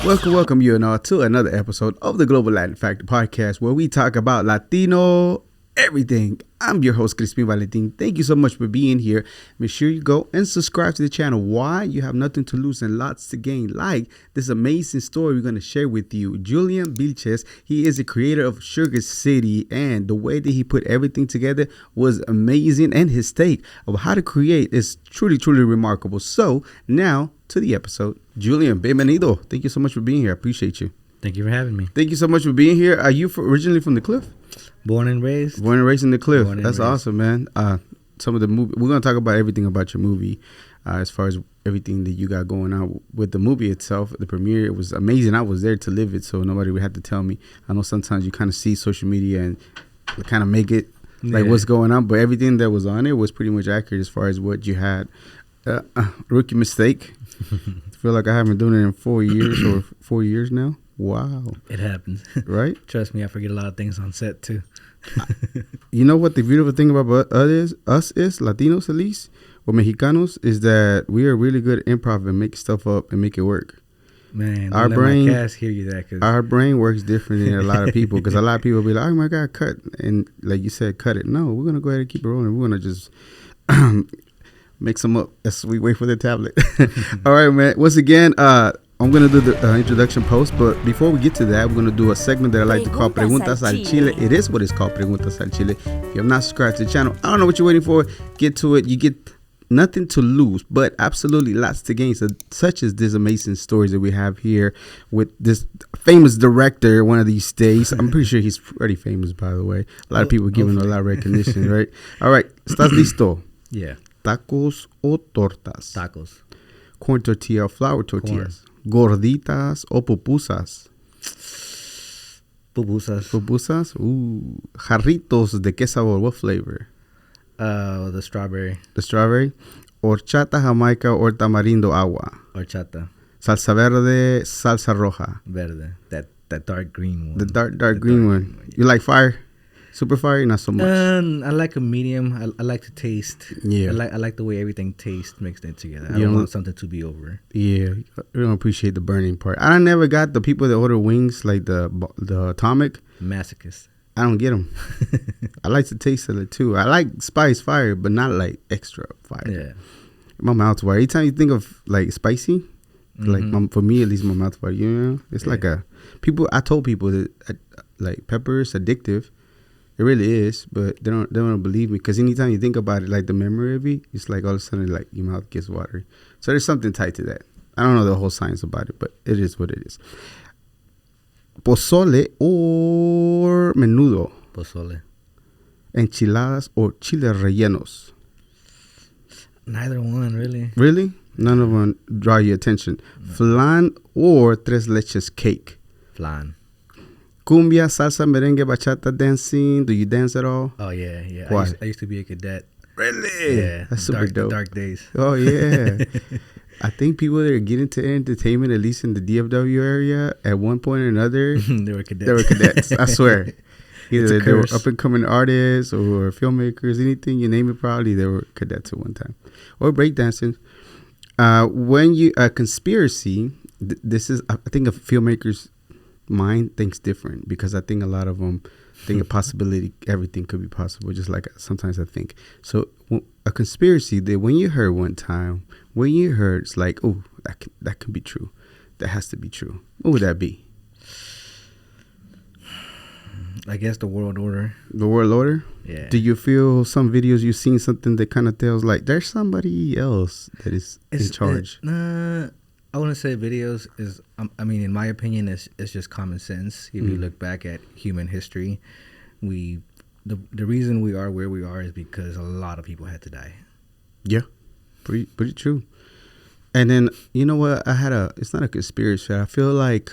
Welcome you and all to another episode of the Global Latin Factor Podcast, where we talk about Latino everything. I'm your host, Crispin Valentin. Thank you so much for being here. Make sure you go and subscribe to the channel. Why? You have nothing to lose and lots to gain. Like this amazing story we're going to share with you. Julian Vilches, he is the creator of Sugar City, and the way that he put everything together was amazing, and his take of how to create is truly remarkable. So now to the episode. Julian, bienvenido. Thank you so much for being here. I appreciate you. Thank you for having me. Thank you so much for being here. Are you originally from the Cliff? Born and raised. Born and raised in the Cliff. That's awesome, man. Some of the movie, we're going to talk about everything about your movie, as far as everything that you got going on with the movie itself. The premiere, it was amazing. I was there to live it, so nobody would have to tell me. I know sometimes you kind of see social media and kind of make it like what's going on, but everything that was on it was pretty much accurate as far as what you had. Rookie mistake. I feel like I haven't done it in 4 years or 4 years now. Wow. It happens. Right? Trust me, I forget a lot of things on set too. You know what the beautiful thing about us is, Latinos at least, or Mexicanos, is that we are really good at improv and make stuff up and make it work. Man, our brain, my cast hear you that, our brain works different than a lot of people, because a lot of people be like, oh my God, cut. And like you said, cut it. No, we're going to go ahead and keep it rolling. We're going to just make some up as we wait for the tablet. All right, man. Once again, I'm going to do the introduction post, but before we get to that, we're going to do a segment that I like to call Preguntas al Chile. It is what it's called, Preguntas al Chile. If you have not subscribed to the channel, I don't know what you're waiting for. Get to it. You get nothing to lose, but absolutely lots to gain, such as these amazing stories that we have here with this famous director one of these days. I'm pretty sure he's pretty famous, by the way. A lot of people giving him a lot of recognition, right? All right. ¿Estás listo? Yeah. ¿Tacos o tortas? Tacos. Corn tortilla or flour tortillas? ¿Gorditas o pupusas? Pupusas. Pupusas? Ooh. ¿Jarritos de qué sabor? What flavor? The strawberry. The strawberry. ¿Horchata, jamaica or tamarindo agua? Horchata. ¿Salsa verde, salsa roja? Verde. That dark green one. The dark green one. You like fire? Super fire? Not so much. I like a medium. I like to taste. Yeah. I like the way everything tastes mixed in together. I don't want something to be over. Yeah. I don't appreciate the burning part. I never got the people that order wings like the atomic. Masochist. I don't get them. I like the taste of it too. I like spice fire, but not like extra fire. Yeah. My mouth's water. Anytime you think of like spicy, like for me at least, my mouth's water. You know, it's like I told people that like pepper is addictive. It really is, but they don't believe me, because anytime you think about it, like the memory of it, it's like all of a sudden like your mouth gets watery. So there's something tied to that. I don't know the whole science about it, but it is what it is. Pozole or menudo? Pozole. Enchiladas or chile rellenos? Neither one, really. Really? None of them draw your attention. No. Flan or tres leches cake? Flan. Cumbia, salsa, merengue, bachata dancing. Do you dance at all? Oh, yeah. Why? I used to be a cadet. Really? Yeah. That's super dope. Dark days. Oh, yeah. I think people that are getting into entertainment, at least in the DFW area, at one point or another, they were cadets. I swear. Either they were up-and-coming artists or filmmakers, anything, you name it, probably they were cadets at one time. Or breakdancing. When you, a conspiracy, this is, I think a filmmaker's mind thinks different, because I think a lot of them think a possibility, everything could be possible, just like sometimes I think. So a conspiracy that when you heard one time, when you heard, it's like, oh, that can be true. That has to be true. What would that be? I guess the world order. The world order? Yeah. Do you feel some videos you've seen something that kind of tells like there's somebody else that is in charge? I wouldn't say videos is, I mean, in my opinion, it's just common sense. If you look back at human history, the reason we are where we are is because a lot of people had to die. Yeah, pretty true. And then, you know what, it's not a conspiracy. I feel like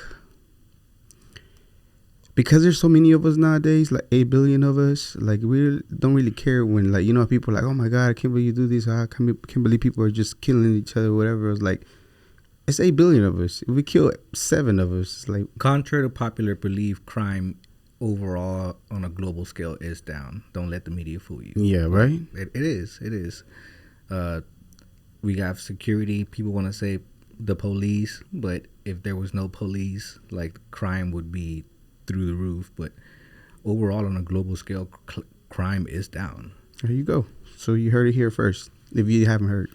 because there's so many of us nowadays, like 8 billion of us, like we don't really care when, like, you know, people are like, oh my God, I can't believe you do this. I can't believe people are just killing each other, whatever. It's like, it's 8 billion of us. If we kill 7 of us, it's like... Contrary to popular belief, crime overall on a global scale is down. Don't let the media fool you. Yeah, right? It is. We have security. People want to say the police, but if there was no police, like crime would be through the roof. But overall, on a global scale, crime is down. There you go. So you heard it here first. If you haven't heard,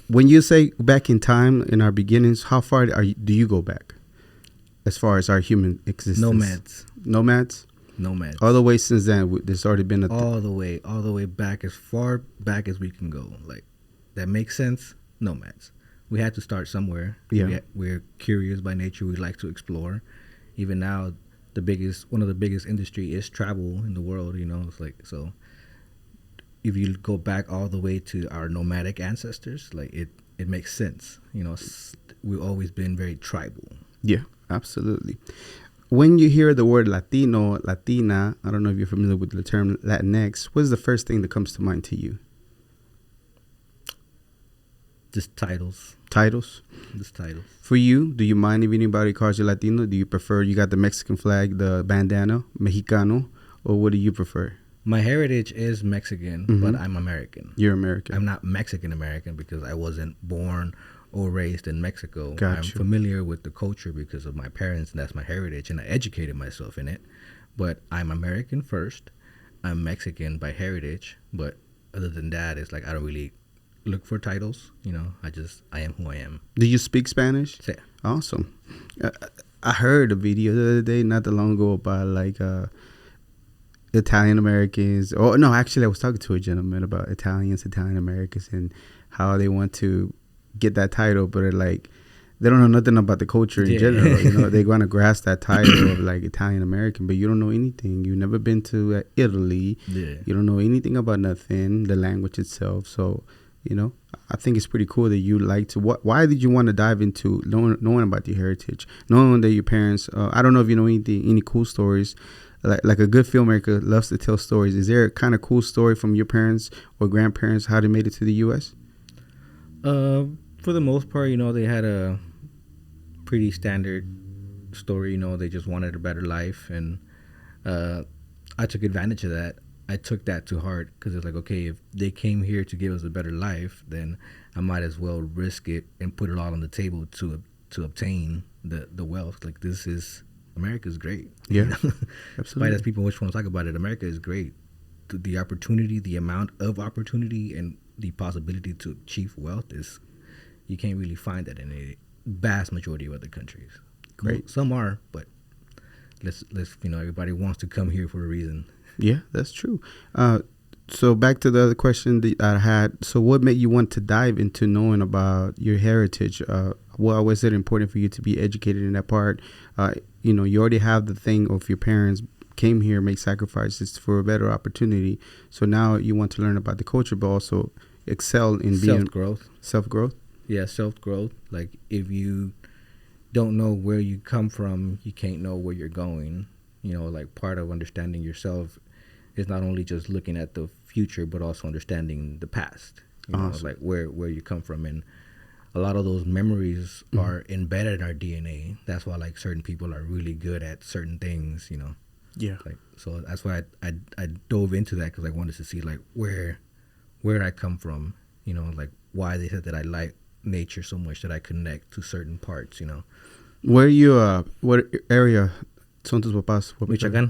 when you say back in time in our beginnings, how far do you go back as far as our human existence? Nomads. All the way since then, there's already been all the way back, as far back as we can go. Like, that makes sense. Nomads. We had to start somewhere. Yeah. We're curious by nature. We like to explore. Even now, one of the biggest industry is travel in the world. You know, it's like, so if you go back all the way to our nomadic ancestors, like it makes sense. You know, we've always been very tribal. Yeah, absolutely. When you hear the word Latino, Latina, I don't know if you're familiar with the term Latinx, what is the first thing that comes to mind to you? Just titles. Just titles. For you, do you mind if anybody calls you Latino? Do you prefer, you got the Mexican flag, the bandana, Mexicano, or what do you prefer? My heritage is Mexican, but I'm American. You're American. I'm not Mexican-American because I wasn't born or raised in Mexico. Gotcha. I'm familiar with the culture because of my parents, and that's my heritage, and I educated myself in it. But I'm American first. I'm Mexican by heritage, but other than that, it's like I don't really look for titles. You know, I am who I am. Do you speak Spanish? Yeah. Awesome. I heard a video the other day, not that long ago, about like Italian Americans. Oh no, actually, I was talking to a gentleman about Italian Americans, and how they want to get that title, but like they don't know nothing about the culture in general. You know, they want to grasp that title of like Italian American, but you don't know anything. You've never been to Italy. Yeah. You don't know anything about nothing, the language itself. So, you know, I think it's pretty cool that you like to. Why did you want to dive into knowing about your heritage, knowing that your parents? I don't know if you know any cool stories. Like a good filmmaker loves to tell stories. Is there a kind of cool story from your parents or grandparents how they made it to the U.S.? For the most part, you know, they had a pretty standard story. You know, they just wanted a better life, and I took advantage of that. I took that to heart because it's like, okay, if they came here to give us a better life, then I might as well risk it and put it all on the table to obtain the wealth. Like, America's great. Yeah, you know? absolutely. Despite as people which want to talk about it, America is great. The opportunity, the amount of opportunity, and the possibility to achieve wealth you can't really find that in a vast majority of other countries. Great. Some are, but let's you know, everybody wants to come here for a reason. Yeah, that's true. So back to the other question that I had. So what made you want to dive into knowing about your heritage? Why was it important for you to be educated in that part? You know, you already have the thing of your parents came here, make sacrifices for a better opportunity. So now you want to learn about the culture, but also excel in being self-growth. Yeah, self-growth. Like, if you don't know where you come from, you can't know where you're going. You know, like, part of understanding yourself is not only just looking at the future, but also understanding the past. You know, like where you come from. And a lot of those memories are embedded in our DNA. That's why, like, certain people are really good at certain things, you know. Yeah. Like, so that's why I dove into that, because I wanted to see, like, where I come from, you know, like, why they said that I like nature so much that I connect to certain parts, you know. Where you, what area son tus papás?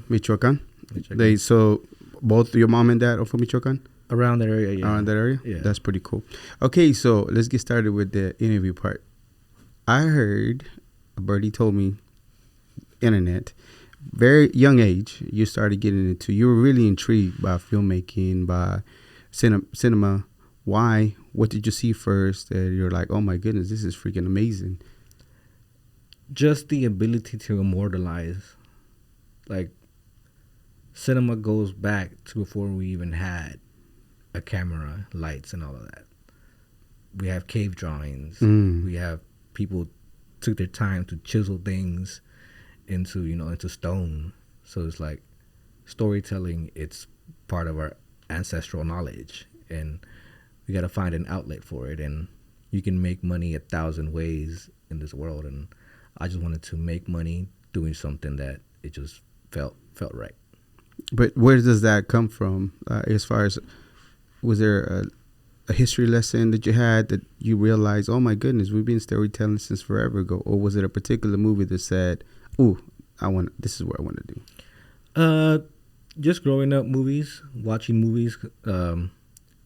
Michoacán. So both your mom and dad are from Michoacán? Around that area, yeah. Around that area? Yeah. That's pretty cool. Okay, so let's get started with the interview part. I heard, a birdie told me, internet, very young age, you started getting into, you were really intrigued by filmmaking, by cinema. Why? What did you see first that you're like, oh my goodness, this is freaking amazing? Just the ability to immortalize. Like, cinema goes back to before we even had a camera, lights, and all of that. We have cave drawings. We have people took their time to chisel things into stone. So it's like storytelling. It's part of our ancestral knowledge, and we got to find an outlet for it. And you can make money 1,000 ways in this world. And I just wanted to make money doing something that it just felt right. But where does that come from? As far as, was there a history lesson that you had that you realized, oh my goodness, we've been storytelling since forever ago? Or was it a particular movie that said, "Ooh, this is what I want to do"? Just growing up, watching movies.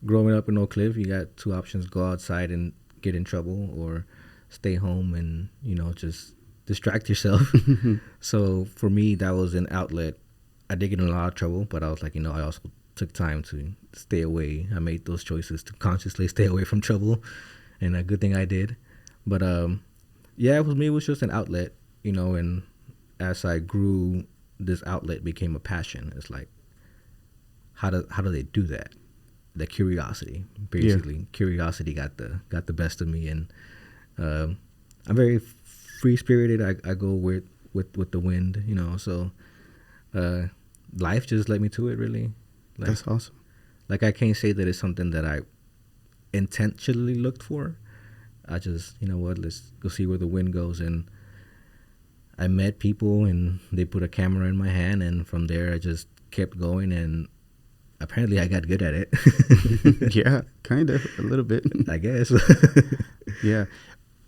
Growing up in Oak Cliff, you got two options: go outside and get in trouble, or stay home and just distract yourself. So for me, that was an outlet. I did get in a lot of trouble, but I was like, I also took time to stay away. I made those choices to consciously stay away from trouble, and a good thing I did. But yeah, it was just an outlet, and as I grew, this outlet became a passion. It's like, how do they do that? The curiosity, basically. Yeah. Curiosity got the best of me, and I'm very free spirited. I go with the wind, So life just led me to it, really. Like, that's awesome. Like, I can't say that it's something that I intentionally looked for. I just, let's go see where the wind goes. And I met people, and they put a camera in my hand, and from there I just kept going, and apparently I got good at it. Yeah, kind of, a little bit. I guess. Yeah.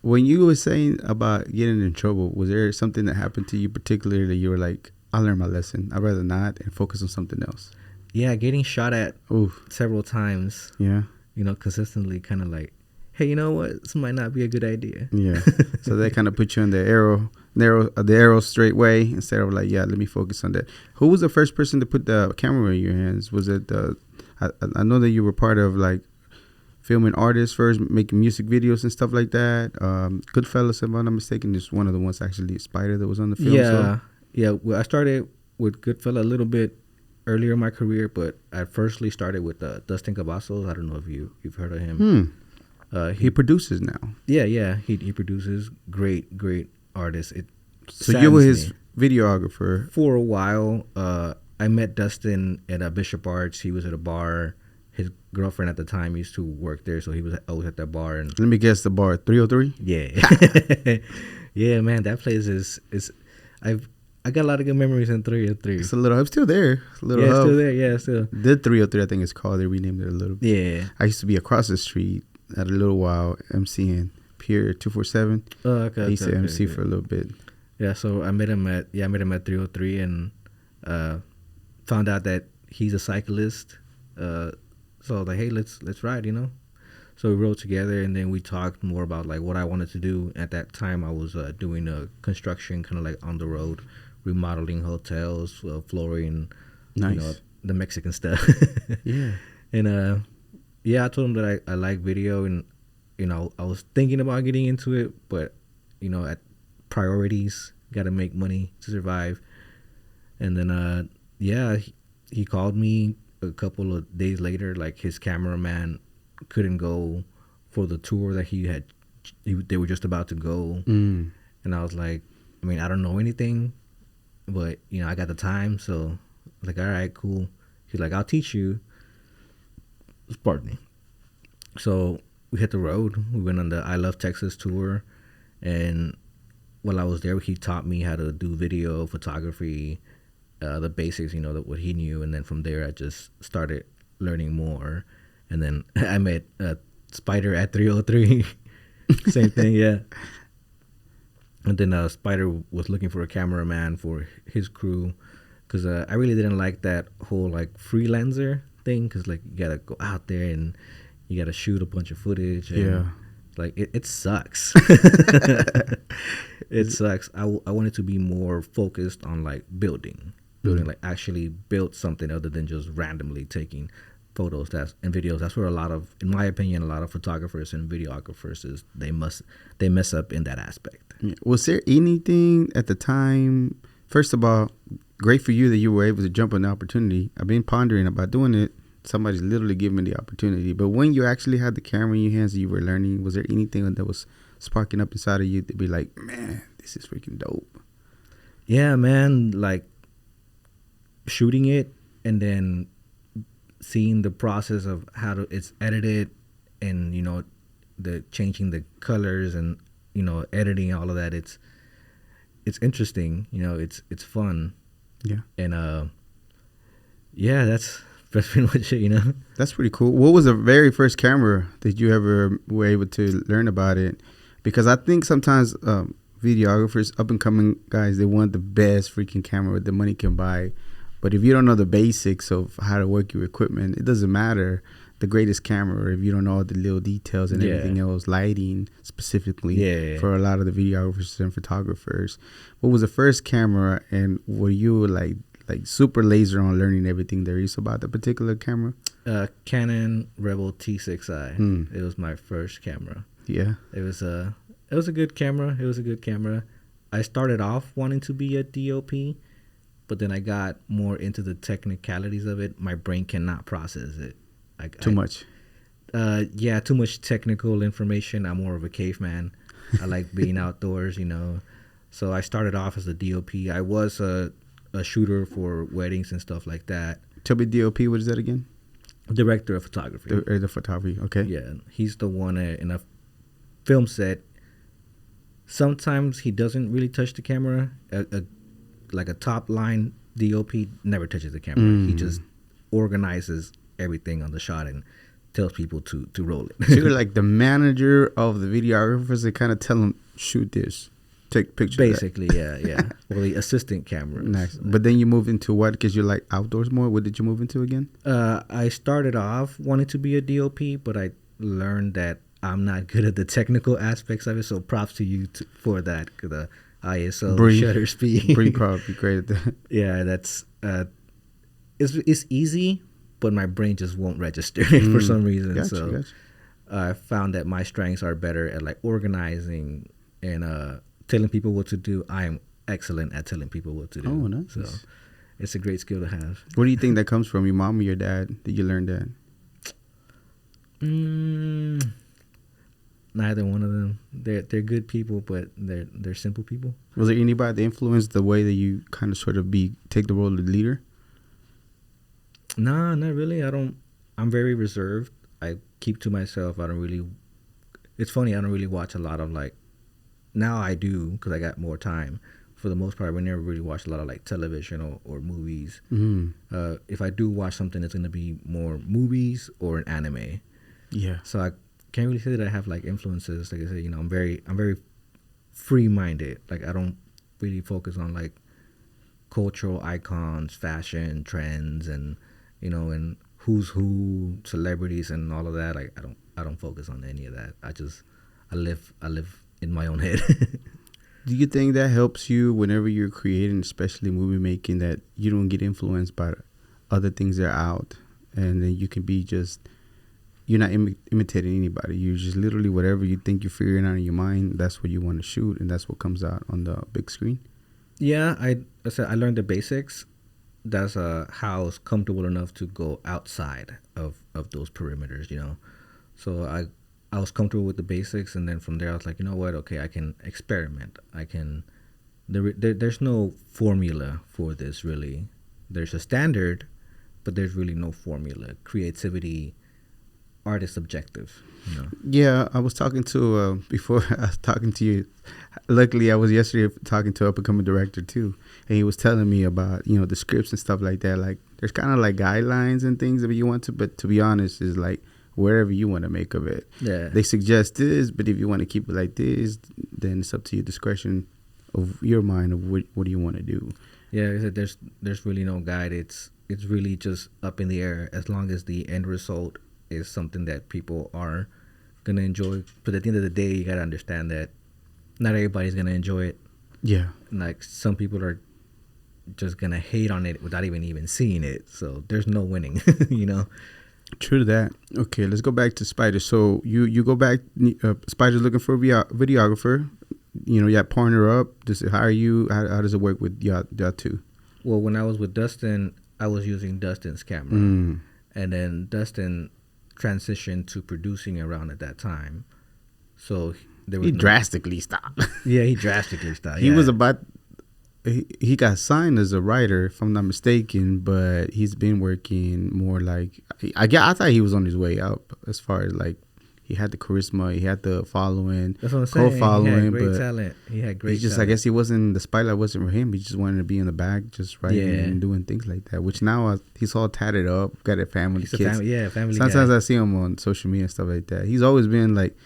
When you were saying about getting in trouble, was there something that happened to you particularly that you were like, I learned my lesson, I'd rather not, and focus on something else? Yeah, getting shot at several times. Yeah. Consistently, kind of like, hey, you know what? This might not be a good idea. Yeah. So they kind of put you on the arrow straight way instead of like, yeah, let me focus on that. Who was the first person to put the camera in your hands? Was it I know that you were part of like filming artists first, making music videos and stuff like that. Goodfellas, if I'm not mistaken, is one of the ones actually, Spider, that was on the film. Yeah. Well, I started with Goodfellas a little bit earlier in my career, but I firstly started with Dustin Cavazos. I don't know if you've heard of him. He produces now. Yeah. He produces. Great artist. So you were his videographer for a while. I met Dustin at Bishop Arts. He was at a bar. His girlfriend at the time used to work there, so he was always at that bar. And let me guess, the bar 303. Yeah. Yeah, man, that place is. I got a lot of good memories in 303. It's I'm still there. It's still there. Yeah, still. The 303, I think it's called. They renamed it a little bit. Yeah. I used to be across the street at a little while, MCing Pier 247. Oh, okay. I used to MC for a little bit. Yeah, so I met him at 303, and found out that he's a cyclist. So I was like, hey, let's ride, So we rode together, and then we talked more about like what I wanted to do. At that time, I was doing a construction, kind of like on the road, remodeling hotels, flooring, nice. The Mexican stuff. Yeah. And I told him that I like video, and I was thinking about getting into it, but at priorities, got to make money to survive. And then he called me a couple of days later. Like, his cameraman couldn't go for the tour that they were just about to go. And I was like, I don't know anything, but I got the time, so I was like, all right, cool. He's like, I'll teach you. Pardon me. So we hit the road. We went on the I Love Texas tour, and while I was there, he taught me how to do video, photography, the basics, what he knew. And then from there, I just started learning more. And then I met Spider at 303. Same thing, yeah. And then Spider was looking for a cameraman for his crew, because I really didn't like that whole like freelancer thing, because like you gotta go out there and you gotta shoot a bunch of footage. And, yeah. Like it sucks. It sucks. I wanted to be more focused on like building, like actually build something other than just randomly taking photos and videos. That's where in my opinion, a lot of photographers and videographers they mess up in that aspect. Was there anything at the time? First of all, great for you that you were able to jump on the opportunity. I've been pondering about doing it. Somebody's literally giving me the opportunity. But when you actually had the camera in your hands and you were learning, was there anything that was sparking up inside of you to be like, man, this is freaking dope? Yeah, man. Like shooting it and then seeing the process of how it's edited, and the changing the colors and editing, all of that. It's interesting. It's fun. Yeah. And that's That's pretty much it, you know. That's pretty cool. What was the very first camera that you ever were able to learn about it? Because I think sometimes videographers, up and coming guys, they want the best freaking camera that money can buy. But if you don't know the basics of how to work your equipment, it doesn't matter the greatest camera if you don't know all the little details and everything else, lighting specifically for a lot of the videographers and photographers. What was the first camera, and were you like super laser on learning everything there is about the particular camera? Canon Rebel T6i. It was my first camera. Yeah. It was a good camera. It was a good camera. I started off wanting to be a DOP, but then I got more into the technicalities of it. My brain cannot process it. Too much. Too much technical information. I'm more of a caveman. I like being outdoors, you know. So I started off as a DOP. I was a shooter for weddings and stuff like that. Tell me, DOP, what is that again? Director of photography. The photography, okay. Yeah, he's the one in a film set. Sometimes he doesn't really touch the camera. Like a top line DOP never touches the camera. He just organizes everything on the shot and tells people to roll it. So you're like the manager of the videographers. They kind of tell them, shoot this, take pictures. Basically, yeah. Well, the assistant camera. Nice. But then you move into what? Because you're like outdoors more. What did you move into again? I started off wanting to be a DOP, but I learned that I'm not good at the technical aspects of it. So props to you for that. The ISO, shutter speed. Bree probably great at that. Yeah, that's it's easy, but my brain just won't register for some reason. Gotcha. I found that my strengths are better at like organizing and telling people what to do. I am excellent at telling people what to do. Oh, nice. So it's a great skill to have. Where do you think that comes from? Your mom or your dad? Did you learn that? Neither one of them. They're good people, but they're simple people. Was there anybody that influenced the way that you kind of sort of take the role of the leader? Nah, not really. I'm very reserved. I keep to myself. I don't really. It's funny. I don't really watch a lot of like. Now I do because I got more time. For the most part, we never really watch a lot of like television or movies. If I do watch something, it's gonna be more movies or an anime. Yeah. So I can't really say that I have like influences. Like I said, you know, I'm very free-minded. Like I don't really focus on like cultural icons, fashion trends, and you know, and who's who, celebrities, and all of that. Like I don't focus on any of that. I live in my own head. Do you think that helps you whenever you're creating, especially movie making, that you don't get influenced by other things that are out, and then you can be just. You're not imitating anybody. You're just literally whatever you think you're figuring out in your mind, that's what you want to shoot, and that's what comes out on the big screen. Yeah, I learned the basics. That's how I was comfortable enough to go outside of those perimeters, you know. So I was comfortable with the basics, and then from there I was like, you know what? Okay, I can experiment. I can. There's no formula for this really. There's a standard, but there's really no formula. Creativity. Art is subjective, you know. Yeah, I was talking to before I was talking to you. Luckily, I was yesterday talking to an up-and-coming director too, and he was telling me about the scripts and stuff like that. Like, there's kind of like guidelines and things that you want to, but to be honest, is like wherever you want to make of it. Yeah, they suggest this, but if you want to keep it like this, then it's up to your discretion of your mind of what do you want to do. Yeah, there's really no guide. It's really just up in the air as long as the end result is something that people are gonna enjoy. But at the end of the day, you gotta understand that not everybody's gonna enjoy it. Yeah, like some people are just gonna hate on it without even seeing it. So there's no winning, you know. True that. Okay, let's go back to Spider. So you go back. Spider's looking for a videographer. You partner up. Does it hire you? How does it work with y'all two? Well, when I was with Dustin, I was using Dustin's camera, and then Dustin transitioned to producing around at that time, so he drastically stopped. Yeah, he drastically stopped. He was about. He got signed as a writer, if I'm not mistaken, but he's been working more like I thought he was on his way out as far as like he had the charisma, he had the following, That's what I'm saying. co-following, He had great but talent. He had great. he just, talent. I guess he wasn't, the spotlight wasn't for him. He just wanted to be in the back, just writing and doing things like that. Which now he's all tatted up, got a family, He's kids. family. Sometimes guy. I see him on social media and stuff like that. He's always been like,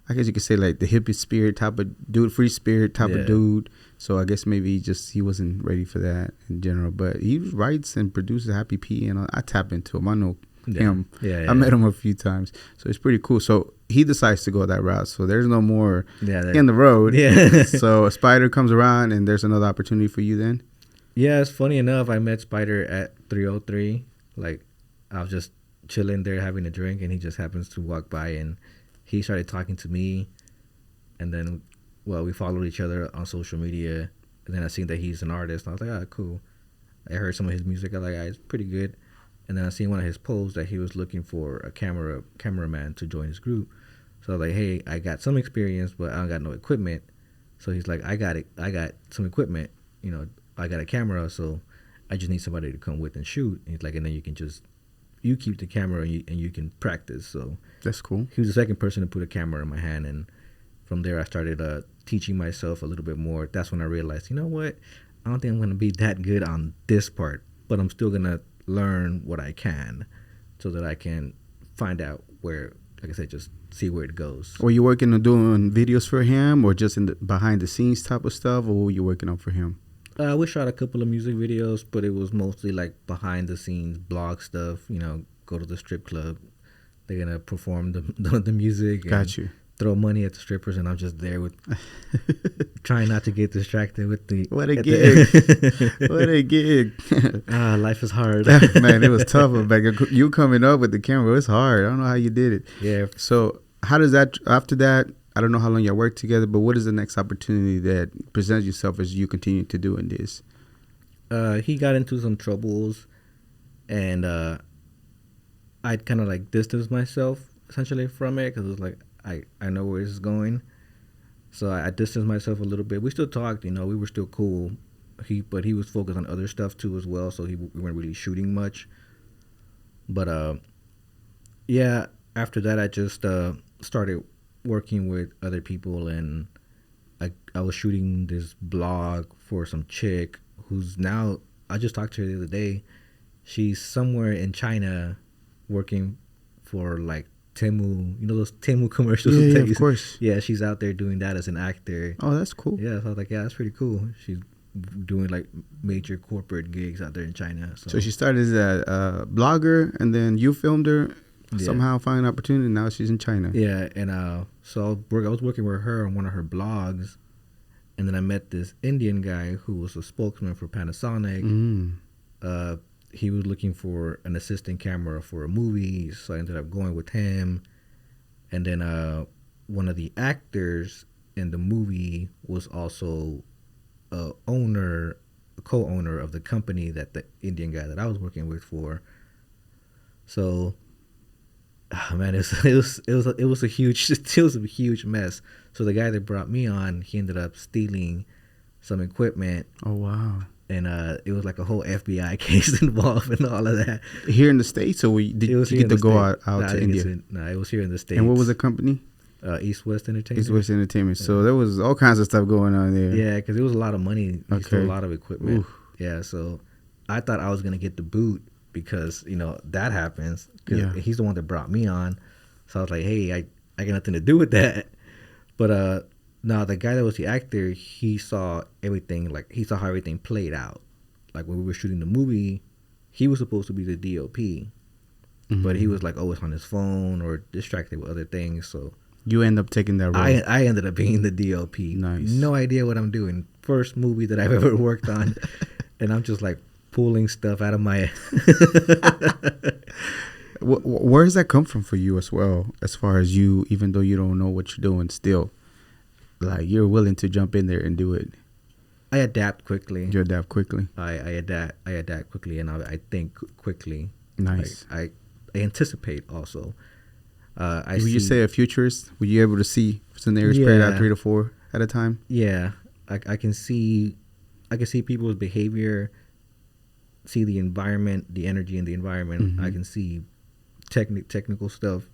I guess you could say like the hippie spirit type of dude, free spirit type of dude. So I guess maybe he wasn't ready for that in general. But he writes and produces Happy P, and I tap into him. I know him. I met him a few times, so it's pretty cool. So he decides to go that route. So there's no more in the road. Yeah. So Spider comes around, and there's another opportunity for you then. Yeah, it's funny enough. I met Spider at 303. Like, I was just chilling there having a drink, and he just happens to walk by, and he started talking to me, and then, well, we followed each other on social media, and then I seen that he's an artist. I was like, ah, cool. I heard some of his music. I was like, ah, it's pretty good. And then I seen one of his posts that he was looking for a cameraman to join his group. So I was like, hey, I got some experience, but I don't got no equipment. So he's like, I got some equipment. You know, I got a camera, so I just need somebody to come with and shoot. And he's like, and then you keep the camera and you can practice. So that's cool. He was the second person to put a camera in my hand, and from there I started teaching myself a little bit more. That's when I realized, you know what, I don't think I'm gonna be that good on this part, but I'm still gonna learn what I can, so that I can find out where, like I said, just see where it goes. Were you working on doing videos for him, or just in the behind the scenes type of stuff, or what were you working on for him? We shot a couple of music videos, but it was mostly like behind the scenes blog stuff. You know, go to the strip club, they're gonna perform the music. Got you. Throw money at the strippers, and I'm just there with trying not to get distracted with the what a gig. What a gig. Life is hard. Man, it was tough back. You coming up with the camera, it's hard. I don't know how you did it. Yeah. So how does that, after that, I don't know how long y'all worked together, but what is the next opportunity that presents yourself as you continue to doing this? He got into some troubles, and I'd kind of like distanced myself essentially from it, because it was like, I know where this is going. So I distanced myself a little bit. We still talked, you know, we were still cool. But he was focused on other stuff too as well, so we weren't really shooting much. But yeah, after that I just started working with other people, and I was shooting this blog for some chick who's now, I just talked to her the other day. She's somewhere in China working for like Temu, you know those Temu commercials? Yeah, of course. Yeah, she's out there doing that as an actor. Oh, that's cool. Yeah, so I was like, yeah, that's pretty cool. She's doing like major corporate gigs out there in China. So she started as a blogger, and then you filmed her, somehow find an opportunity, and now she's in China. Yeah, and so I was working with her on one of her blogs, and then I met this Indian guy who was a spokesman for Panasonic. He was looking for an assistant camera for a movie, so I ended up going with him. And then one of the actors in the movie was also a co-owner of the company that the Indian guy that I was working with for. So, man, it was a huge mess. So the guy that brought me on, he ended up stealing some equipment. Oh wow! And it was like a whole FBI case involved and all of that. Here in the States, or did you get to go out to India? No, it was here in the States. And what was the company? East West Entertainment. East West Entertainment. Yeah. So there was all kinds of stuff going on there. Yeah, because it was a lot of money. He stole a lot of equipment. Oof. Yeah, so I thought I was going to get the boot because, you know, that happens. Because he's the one that brought me on. So I was like, hey, I got nothing to do with that. But no, the guy that was the actor, he saw everything, like he saw how everything played out. Like when we were shooting the movie, he was supposed to be the DOP, but he was like always on his phone or distracted with other things. So you end up taking that role. I ended up being the DOP. Nice. No idea what I'm doing. First movie that I've ever worked on, and I'm just like pulling stuff out of my. Where does that come from for you as well? As far as you, even though you don't know what you're doing, still. Like, you're willing to jump in there and do it. I adapt quickly. You adapt quickly. I adapt quickly, and I think quickly. Nice. Like, I anticipate also. Would you say a futurist? Were you able to see scenarios spread out 3 to 4 at a time? Yeah, I can see people's behavior, see the environment, the energy in the environment. I can see technical stuff.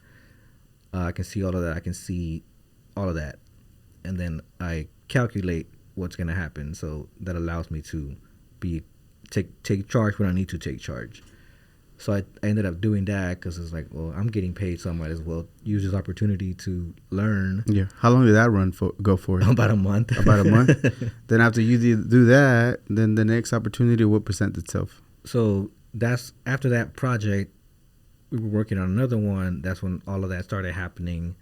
I can see all of that. I can see all of that, and then I calculate what's gonna happen. So that allows me to take charge when I need to take charge. So I ended up doing that because it's like, well, I'm getting paid, so I might as well use this opportunity to learn. Yeah. How long did that go for? About a month. About a month. Then after you do that, then the next opportunity will present itself. So that's after that project. We were working on another one. That's when all of that started happening.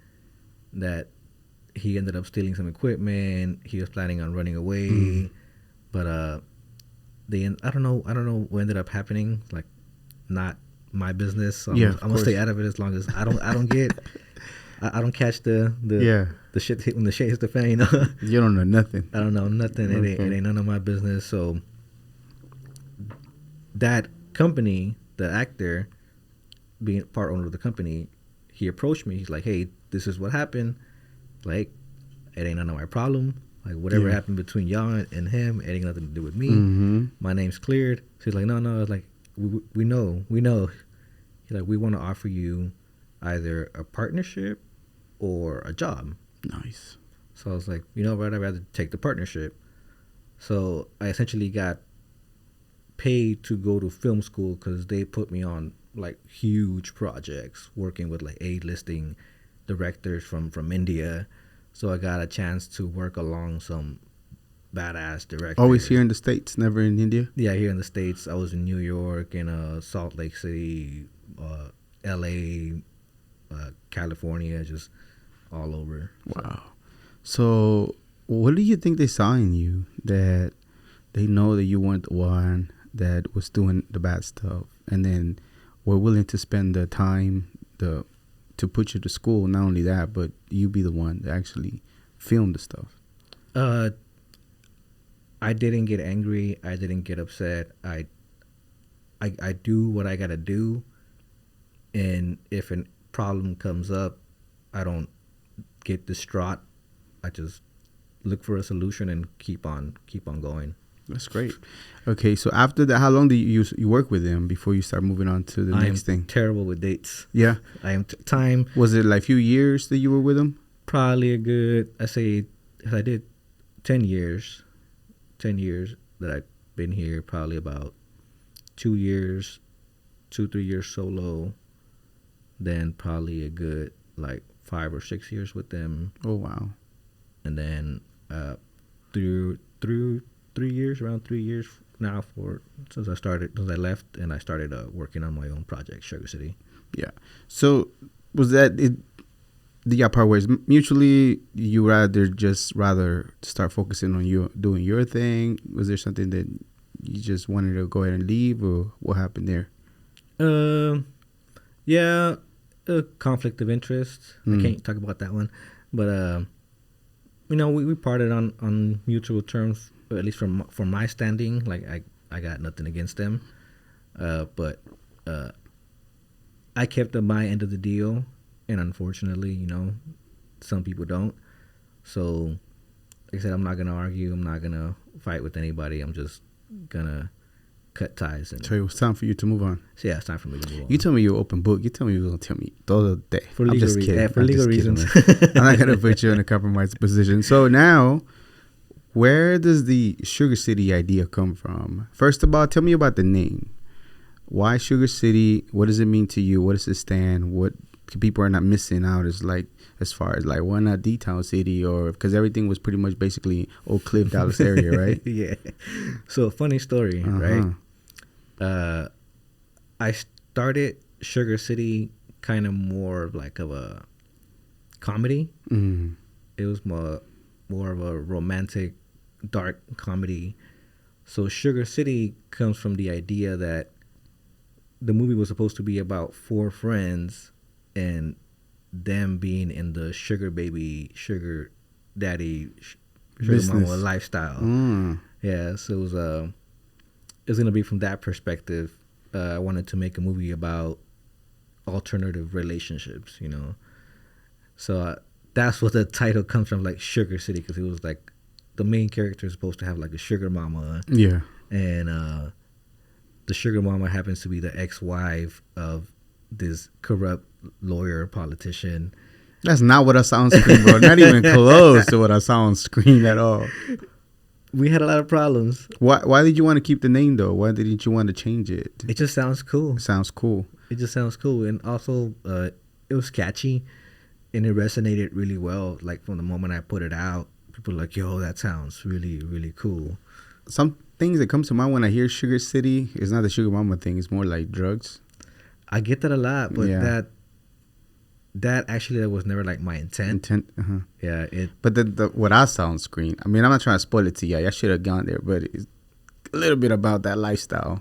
That he ended up stealing some equipment. He was planning on running away, but I don't know what ended up happening. Like, not my business. So I'm gonna stay out of it as long as I don't get I don't catch the shit when the shit hits the fan. You know, you don't know nothing. I don't know nothing. Okay. It ain't none of my business. So that company, the actor, being part owner of the company, he approached me. He's like, "Hey, this is what happened. Like, it ain't none of my problem. Like, whatever happened between y'all and him, it ain't nothing to do with me. My name's cleared." So he's like, "No, it's like we know." He's like, "We want to offer you either a partnership or a job." Nice. So I was like, you know what? I'd rather take the partnership. So I essentially got paid to go to film school because they put me on like huge projects, working with like A-listing directors from India. So I got a chance to work along some badass directors. Always here in the States, never in India? Yeah, here in the States. I was in New York, in Salt Lake City, LA, California, just all over. Wow. So what do you think they saw in you that they know that you weren't the one that was doing the bad stuff, and then were willing to spend the time to put you to school? Not only that, but you be the one that actually film the stuff. I didn't get angry. I didn't get upset. I do what I gotta do, and if a problem comes up, I don't get distraught. I just look for a solution and keep on going. That's great. Okay, so after that, how long do you work with them before you start moving on to the next thing? Terrible with dates. Yeah, I am time. Was it like a few years that you were with them? Probably a good, I did 10 years. 10 years that I've been here. Probably about 3 years solo. Then probably a good like 5 or 6 years with them. Oh wow! And then through 3 years, around 3 years now since I left and I started working on my own project, Sugar City. Yeah. So was that it? Did y'all part ways mutually? You rather start focusing on you doing your thing? Was there something that you just wanted to go ahead and leave, or what happened there? Yeah, a conflict of interest. I can't talk about that one, but we parted on mutual terms. At least from my standing, like I got nothing against them, but I kept my end of the deal, and unfortunately, some people don't. So, like I said, I'm not gonna argue. I'm not gonna fight with anybody. I'm just gonna cut ties. And so it was time for you to move on. So yeah, it's time for me to move on. You told me you were open book. You told me you were gonna tell me todo day. For legal reasons. Yeah, for legal reasons. I'm not gonna put you in a compromised position. So now, where does the Sugar City idea come from? First of all, tell me about the name. Why Sugar City? What does it mean to you? What does it stand? What people are not missing out as far as like, why not D-Town City? Or because everything was pretty much basically Oak Cliff, Dallas area, right? Yeah. So funny story, right? I started Sugar City kind of more like of a comedy. It was more of a romantic, dark comedy. So Sugar City comes from the idea that the movie was supposed to be about 4 friends and them being in the sugar baby, sugar daddy, sugar mama lifestyle. Yeah, so it was gonna be from that perspective. I wanted to make a movie about alternative relationships, So that's what the title comes from, like Sugar City, because it was like the main character is supposed to have like a sugar mama. Yeah. And the sugar mama happens to be the ex-wife of this corrupt lawyer politician. That's not what I saw on screen, bro. Not even close to what I saw on screen at all. We had a lot of problems. Why did you want to keep the name, though? Why didn't you want to change it? It just sounds cool. It sounds cool. It just sounds cool. And also, it was catchy, and it resonated really well. Like, from the moment I put it out, people were like, yo, that sounds really, really cool. Some things that come to mind when I hear Sugar City is not the Sugar Mama thing. It's more like drugs. I get that a lot, but Yeah. that actually was never like my intent. Uh-huh. Yeah, But the what I saw on screen, I mean, I'm not trying to spoil it to you. I should have gone there, but it's a little bit about that lifestyle.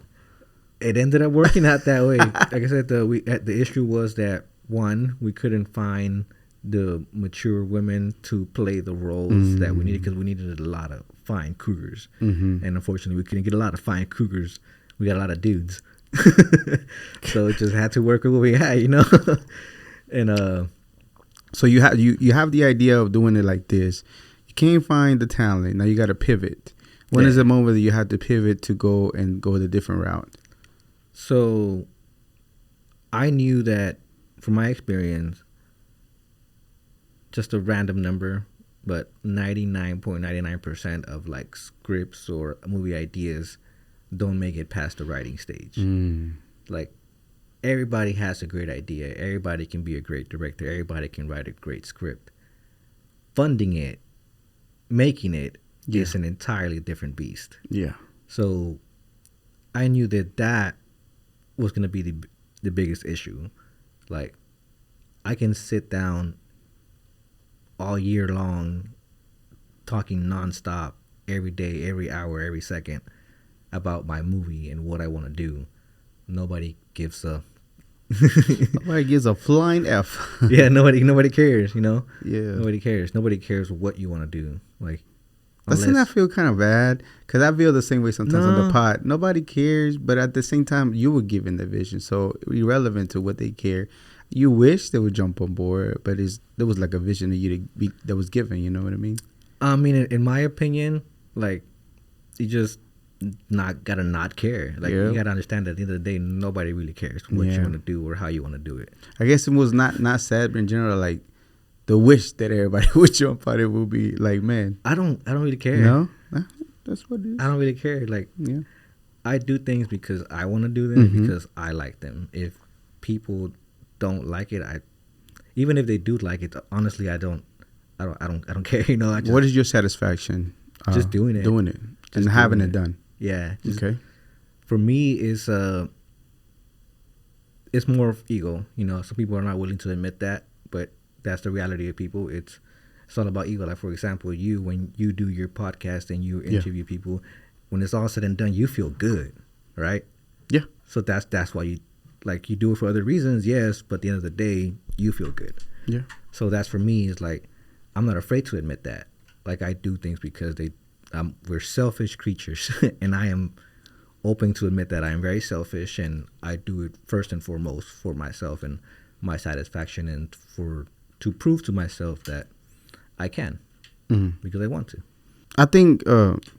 it ended up working out that way. Like I said, the issue was that, one, we couldn't find the mature women to play the roles that we needed, because we needed a lot of fine cougars, and unfortunately, we couldn't get a lot of fine cougars. We got a lot of dudes, so it just had to work with what we had, you know. And So you have the idea of doing it like this. You can't find the talent. Now you got to pivot. When is the moment that you have to pivot to go the different route? So I knew that, from my experience, just a random number, but 99.99% of like scripts or movie ideas don't make it past the writing stage. Like, everybody has a great idea. Everybody can be a great director. Everybody can write a great script. Funding it, making it, is an entirely different beast. Yeah. So I knew that was going to be the biggest issue. Like, I can sit down all year long talking nonstop, every day, every hour, every second, about my movie and what I want to do. Nobody gives a Nobody gives a flying F. yeah, nobody cares, you know. Yeah. Nobody cares what you want to do. Like, Doesn't that feel kind of bad? Because I feel the same way sometimes on the pod. Nobody cares, but at the same time, you were given the vision, so irrelevant to what they care. You wish they would jump on board, but there was like a vision of you that was given. You know what I mean? I mean, in my opinion, like, you just gotta not care. Like, you gotta understand that at the end of the day, nobody really cares what you want to do or how you want to do it. I guess it was not sad, but in general, like, the wish that everybody would jump on it would be like, man, I don't really care. No, that's what it is. I don't really care. Like, yeah, I do things because I want to do them, because I like them. If people don't like it, even if they do like it, honestly, I don't care. You know, what is your satisfaction? Just doing it, and having it done. Yeah. Okay. For me, it's more of ego. You know, some people are not willing to admit that, but that's the reality of people. It's all about ego. Like, for example, when you do your podcast and you interview people, when it's all said and done, you feel good, right? Yeah. So that's why you do it for other reasons, yes, but at the end of the day, you feel good. Yeah. So that's, for me, is like, I'm not afraid to admit that. Like, I do things because we're selfish creatures, and I am open to admit that I am very selfish, and I do it first and foremost for myself and my satisfaction, and to prove to myself that I can, because I want to. I think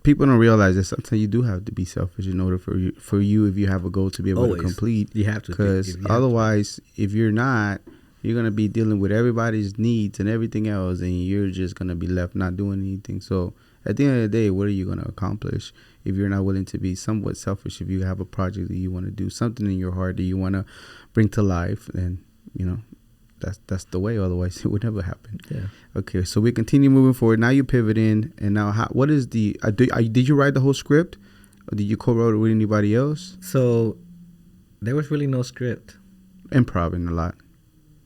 people don't realize that sometimes you do have to be selfish in order for you if you have a goal to be able to complete. You have to, because otherwise, if you're not, you're gonna be dealing with everybody's needs and everything else, and you're just gonna be left not doing anything. So at the end of the day, what are you going to accomplish if you're not willing to be somewhat selfish? If you have a project that you want to do, something in your heart that you want to bring to life, then, you know, that's the way. Otherwise, it would never happen. Yeah. Okay, so we continue moving forward. Now you pivot in, and now what is the? Did you write the whole script, or did you co-wrote it with anybody else? So there was really no script. Improvising a lot.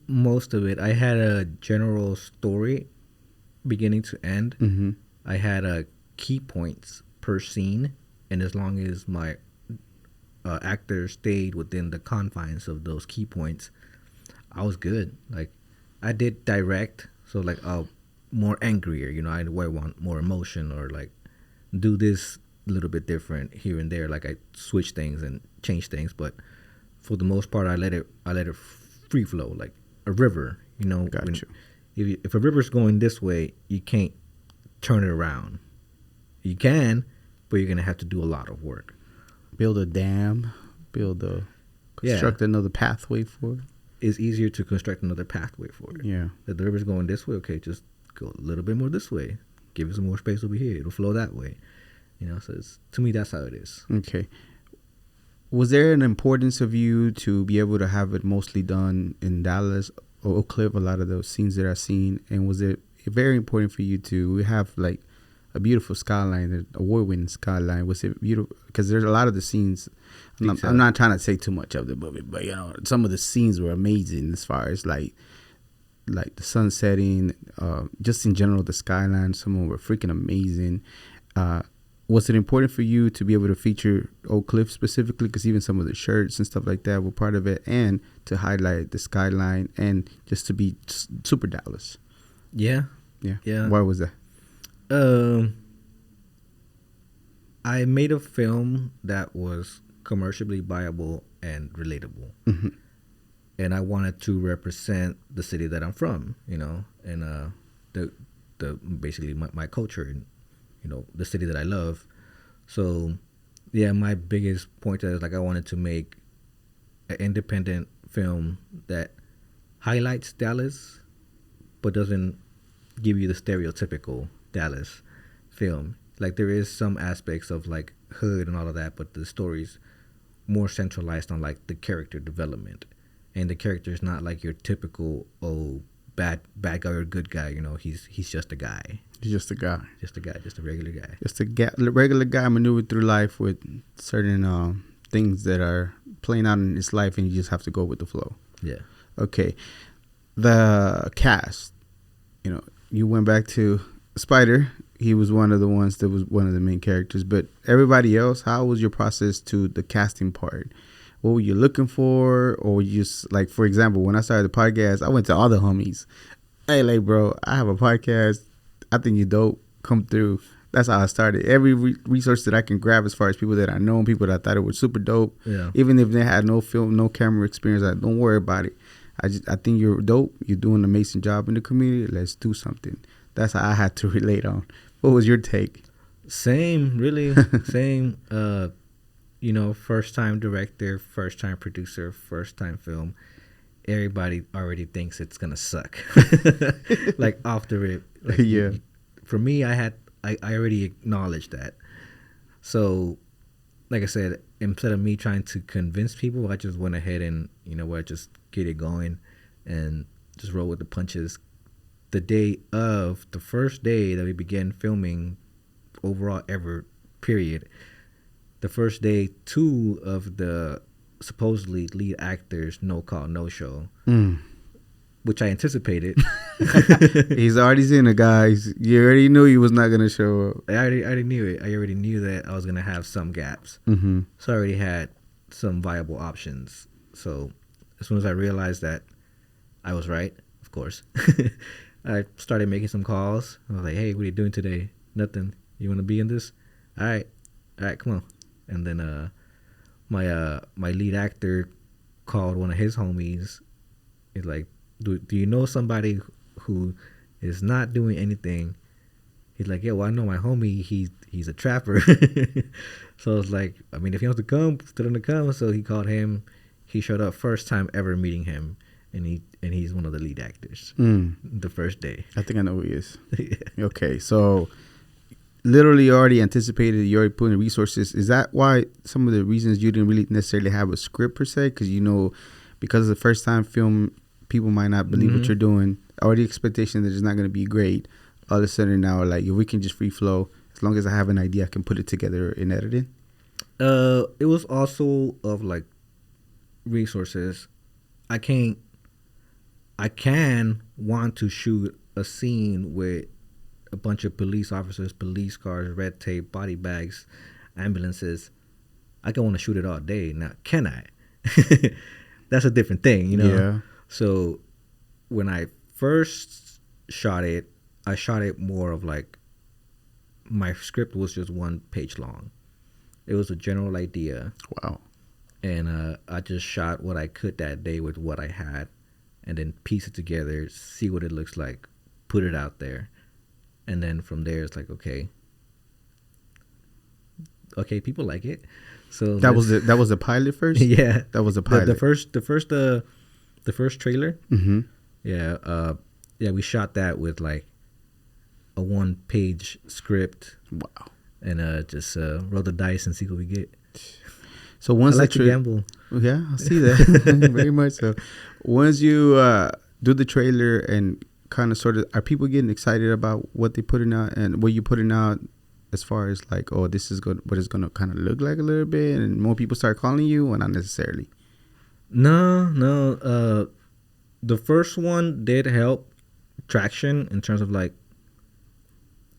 Most of it, I had a general story, beginning to end. Mm-hmm. I had key points per scene, and as long as my actors stayed within the confines of those key points, I was good. Like, I did direct, so like more angrier, you know, I want more emotion, or like do this a little bit different here and there. Like, I switch things and change things, but for the most part, I let it free flow, like a river. You know, if a river's going this way, you can't turn it around. You can, but you're gonna have to do a lot of work. Build a dam, construct another pathway for it. it's easier to construct another pathway for it. Yeah. If the river's going this way, okay, just go a little bit more this way. Give it some more space over here. It'll flow that way. So to me, that's how it is. Okay. Was there an importance of you to be able to have it mostly done in Dallas or Oak Cliff, a lot of those scenes that I've seen? And was it very important for you to have like a beautiful skyline, an award-winning skyline? Was it beautiful? Because there's a lot of the scenes, I'm not trying to say too much of the movie, but some of the scenes were amazing as far as like the sun setting, just in general, the skyline, some of them were freaking amazing. Was it important for you to be able to feature Oak Cliff specifically? Because even some of the shirts and stuff like that were part of it, and to highlight the skyline and just to be super Dallas. Yeah. Why was that? I made a film that was commercially viable and relatable. Mm-hmm. And I wanted to represent the city that I'm from, and the basically my culture and the city that I love. So yeah, my biggest point is like I wanted to make an independent film that highlights Dallas but doesn't give you the stereotypical Dallas film. Like there is some aspects of like hood and all of that, but the story's more centralized on like the character development. And the character is not like your typical bad guy or good guy. He's just a guy. He's just a guy. Just a regular guy. Just a regular guy maneuvered through life with certain things that are playing out in his life, and you just have to go with the flow. Yeah. Okay. The cast. You went back to Spider. He was one of the ones that was one of the main characters. But everybody else, how was your process to the casting part? What were you looking for? Or you just, like, for example, when I started the podcast, I went to all the homies. Hey, like, bro, I have a podcast. I think you're dope. Come through. That's how I started. Every resource that I can grab as far as people that I know, people that I thought it was super dope. Yeah. Even if they had no film, no camera experience, don't worry about it. I think you're dope. You're doing an amazing job in the community. Let's do something. That's how I had to relate on. What was your take? Same, really. Same. First time director, first time producer, first time film. Everybody already thinks it's gonna suck. Like off the rip. Like, yeah. For me, I already acknowledged that. So, like I said, instead of me trying to convince people, I just went ahead and just get it going and just roll with the punches. The first day that we began filming overall ever, period, the first day, 2 of the supposedly lead actors no call, no show, which I anticipated. He's already seen the guys. You already knew he was not going to show up. I already knew it. I already knew that I was going to have some gaps. Mm-hmm. So I already had some viable options. So as soon as I realized that I was right, of course, I started making some calls. I was like, hey, what are you doing today? Nothing. You want to be in this? All right, come on. And then my lead actor called one of his homies. He's like, do you know somebody who is not doing anything? He's like, yeah, well, I know my homie. He's a trapper. So I was like, I mean, if he wants to come, tell him to come. So he called him. He showed up, first time ever meeting him, and he's one of the lead actors. The first day. I think I know who he is. Yeah. Okay, so literally already anticipated, you already put in resources. Is that why some of the reasons you didn't really necessarily have a script per se? Because because of the first time film, people might not believe what you're doing, or the expectation that it's not going to be great. All of a sudden now, like, if we can just free flow, as long as I have an idea, I can put it together in editing. It was also of like resources. I can want to shoot a scene with a bunch of police officers, police cars, red tape, body bags, ambulances. I can want to shoot it all day. Now, can I? That's a different thing, Yeah. So when I first shot it, I shot it more of like, my script was just 1 page long. It was a general idea. Wow. And I just shot what I could that day with what I had, and then piece it together, see what it looks like, put it out there. And then from there, it's like, okay, people like it. So that was the pilot first. Yeah, that was the pilot. The first The first trailer. Mm-hmm. Yeah. Yeah. We shot that with like a 1-page script. Wow. And just roll the dice and see what we get. So once I like to gamble. Yeah, I see that. Very much so. Once you do the trailer and kind of sort of, are people getting excited about what they're putting out and what you're putting out as far as like, oh, this is good, what it's going to kind of look like a little bit, and more people start calling you, or not necessarily? No. The first one did help traction in terms of like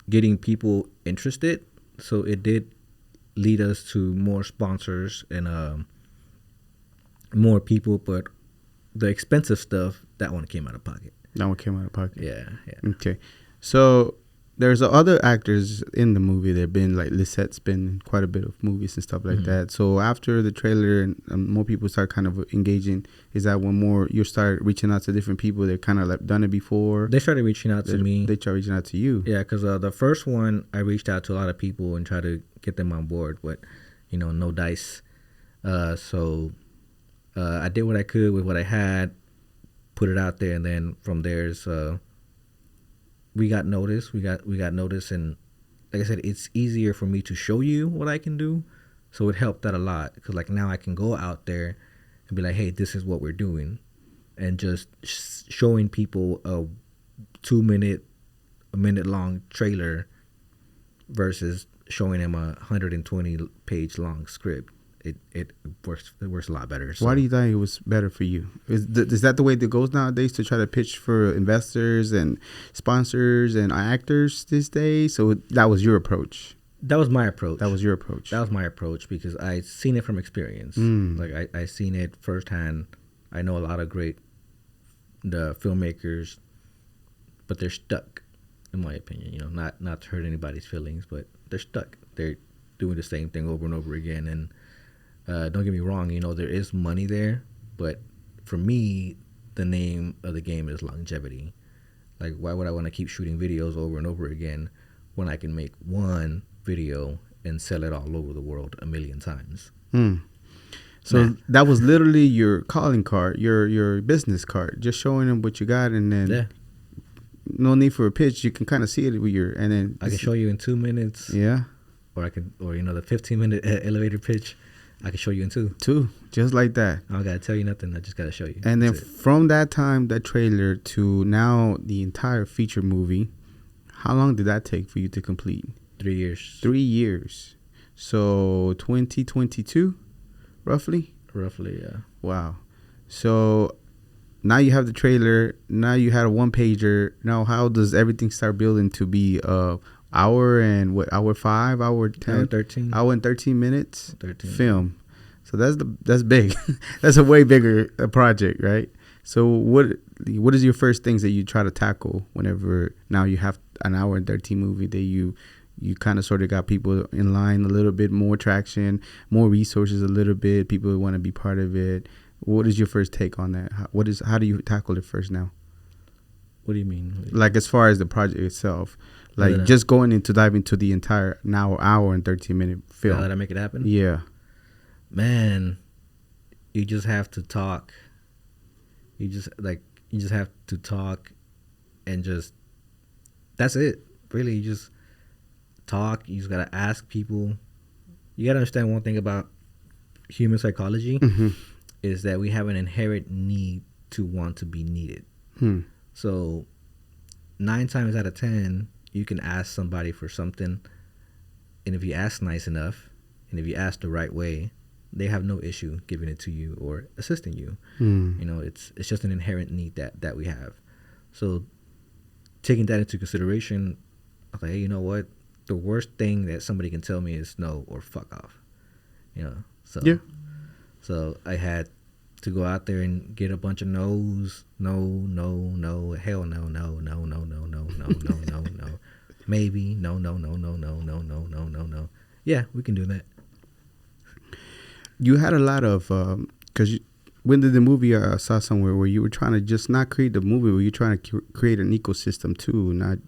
getting people interested. So it did lead us to more sponsors and more people, but the expensive stuff, that one came out of pocket. That one came out of pocket. Yeah. Okay. So there's other actors in the movie. There've been like Lisette's been in quite a bit of movies and stuff like that. So after the trailer and more people start kind of engaging, is that when more you start reaching out to different people that kind of like done it before? They started reaching out to me. They started reaching out to you. Yeah, because the first one, I reached out to a lot of people and tried to get them on board, but, no dice. So I did what I could with what I had, put it out there, and then from there's we got noticed. We got noticed, and like I said, it's easier for me to show you what I can do. So it helped that a lot, because like now I can go out there and be like, hey, this is what we're doing, and just showing people a 1 minute long trailer versus showing them a 120-page long script. It works a lot better. So. Why do you think it was better for you? Is that the way that goes nowadays, to try to pitch for investors and sponsors and actors these days? So that was your approach. That was my approach. That was your approach. That was my approach, because I seen it from experience. Like I seen it firsthand. I know a lot of great the filmmakers, but they're stuck, in my opinion. Not to hurt anybody's feelings, but they're stuck. They're doing the same thing over and over again. And don't get me wrong, there is money there, but for me, the name of the game is longevity. Like, why would I want to keep shooting videos over and over again when I can make one video and sell it all over the world 1 million times? So that was literally your calling card, your business card, just showing them what you got, and then no need for a pitch. You can kind of see it with and then I can show you in 2 minutes. Yeah. Or the 15-minute elevator pitch, I can show you in two, just like that. I don't gotta tell you nothing. I just gotta show you. And then from that time, that trailer to now, the entire feature movie, how long did that take for you to complete? 3 years. 3 years. So 2022, roughly. Roughly, yeah. Wow. So now you have the trailer. Now you had a 1-pager. Now how does everything start building to be hour and hour 5, hour 10, hour 13, hour and 13 minutes 13 film? So that's big. That's a way bigger project, right? So what is your first things that you try to tackle whenever now you have an hour and 13 movie that you kind of sort of got people in line a little bit, more traction, more resources a little bit, people want to be part of it? What is your first take on that? How do you tackle it first now? What do you mean? Like, as far as the project itself, like just going into dive into the entire hour and 13-minute film. How did I make it happen? Yeah. Man, you just have to talk. You just have to talk, and just, that's it. Really, you just talk. You just gotta ask people. You gotta understand one thing about human psychology, is that we have an inherent need to want to be needed. So 9 times out of 10, you can ask somebody for something, and if you ask nice enough, and if you ask the right way, they have no issue giving it to you or assisting you. It's just an inherent need that we have. So taking that into consideration, I was like, hey, you know what? The worst thing that somebody can tell me is no or fuck off. So I had to go out there and get a bunch of no's. No, hell no. Maybe, no. Yeah, we can do that. You had a lot of, because when did the movie, I saw somewhere where you were trying to just not create the movie, where you're trying to create an ecosystem too, not,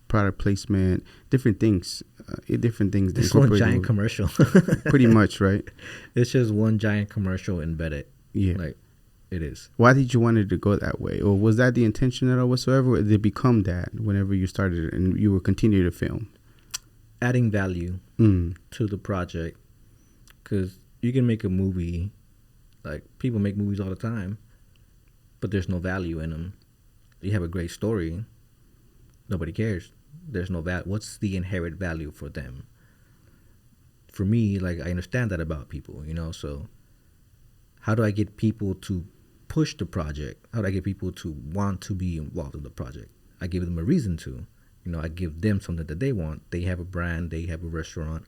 product placement, different things. It's one giant commercial. Pretty much, right? It's just one giant commercial embedded. Yeah. Like, It is. Why did you want it to go that way? Or was that the intention at all whatsoever? Or did it become that whenever you started it and you were continuing to film? Adding value to the project. Because you can make a movie, like people make movies all the time, but there's no value in them. You have a great story, nobody cares. There's no value. What's the inherent value for them? For me, like, I understand that about people, you know, so how do I get people to push the project? How do I get people to want to be involved in the project? I give them a reason to. You know, I give them something that they want. They have a brand. They have a restaurant.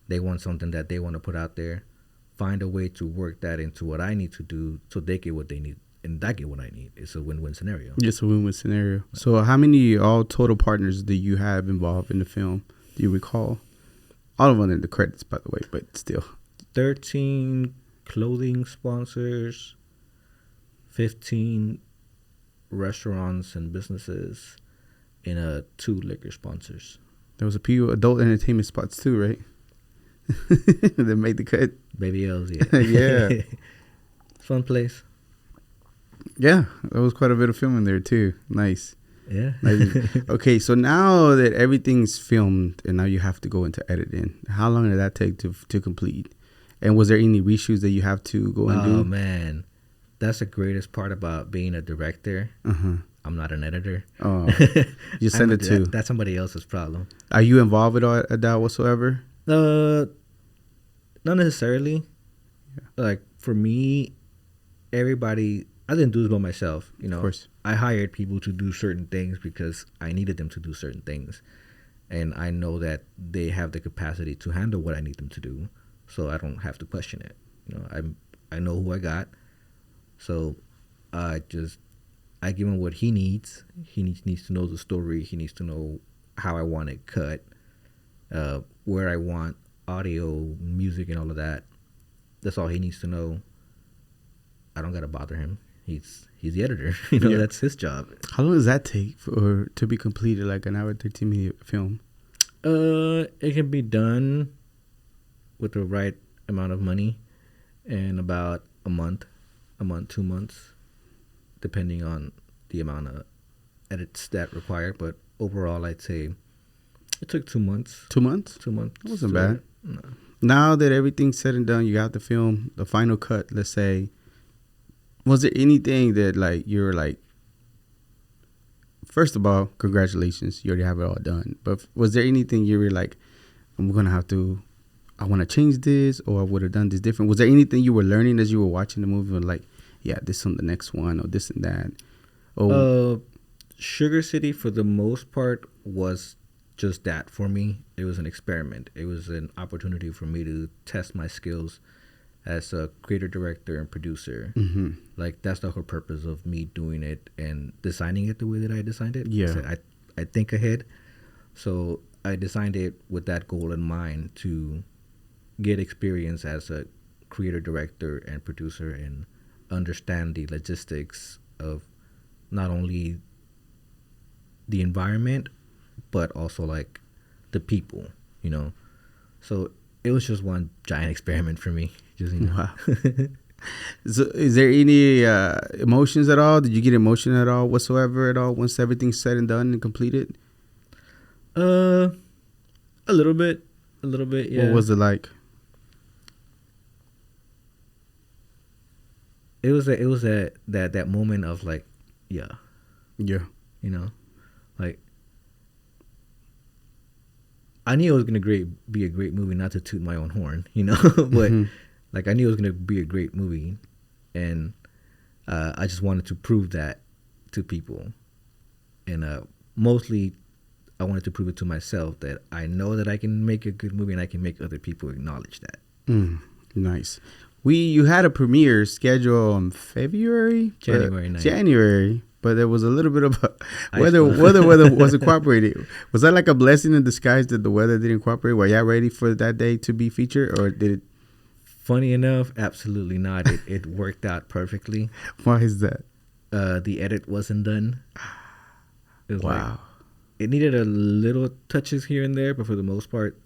They want something that they want to put out there. Find a way to work that into what I need to do so they get what they need and I get what I need. It's a win-win scenario. Just a win-win scenario. So how many all total partners do you have involved in the film? Do you recall? All of them in the credits, by the way, but still. 13 clothing sponsors, 15 restaurants and businesses, and 2 liquor sponsors. There was a few adult entertainment spots too, right? That made the cut. Baby L's, yeah. Yeah. Fun place. Yeah, there was quite a bit of filming there too. Nice. Yeah. Okay, so now that everything's filmed and now you have to go into editing, how long did that take to complete? And was there any reshoots that you have to go and do? Oh, man. That's the greatest part about being a director. Uh-huh. I'm not an editor. Oh, you send it to. That's somebody else's problem. Are you involved at that whatsoever? Not necessarily. Yeah. Like, for me, everybody... I didn't do this by myself, you know. Of course. I hired people to do certain things because I needed them to do certain things. And I know that they have the capacity to handle what I need them to do. So I don't have to question it. You know, I know who I got. So I give him what he needs. He needs to know the story. He needs to know how I want it cut, where I want audio, music, and all of that. That's all he needs to know. I don't got to bother him. He's the editor. You know, yeah. That's his job. How long does that take to be completed, like an hour, 13-minute film? It can be done with the right amount of money in about a month, 2 months, depending on the amount of edits that require. But overall, I'd say it took 2 months. 2 months? 2 months. That wasn't bad. No. Now that everything's said and done, you got the film, the final cut, let's say. Was there anything that, like, you were like, first of all, congratulations, you already have it all done. But was there anything you were like, I want to change this, or I would have done this different? Was there anything you were learning as you were watching the movie, or like, yeah, this on the next one, or this and that? Sugar City, for the most part, was just that for me. It was an experiment. It was an opportunity for me to test my skills as a creator, director, and producer. Mm-hmm. Like, that's the whole purpose of me doing it and designing it the way that I designed it. Yeah. I think ahead. So I designed it with that goal in mind, to get experience as a creator, director, and producer, and understand the logistics of not only the environment, but also, like, the people, you know. So it was just one giant experiment for me. Just, you know. Wow. So is there any emotions at all? Did you get emotion at all whatsoever at all once everything's said and done and completed? A little bit, yeah. What was it like? It was that moment of, like, yeah. You know, like, I knew it was gonna be a great movie. Not to toot my own horn, you know, but like, I knew it was gonna be a great movie, and I just wanted to prove that to people, and mostly I wanted to prove it to myself that I know that I can make a good movie, and I can make other people acknowledge that. Nice. You had a premiere scheduled on January 9th. But there was a little bit of weather wasn't cooperating. Was that like a blessing in disguise that the weather didn't cooperate? Were y'all ready for that day to be featured, or did it? Funny enough, absolutely not. It worked out perfectly. Why is that? The edit wasn't done. It was wow. Like, it needed a little touches here and there, but for the most part,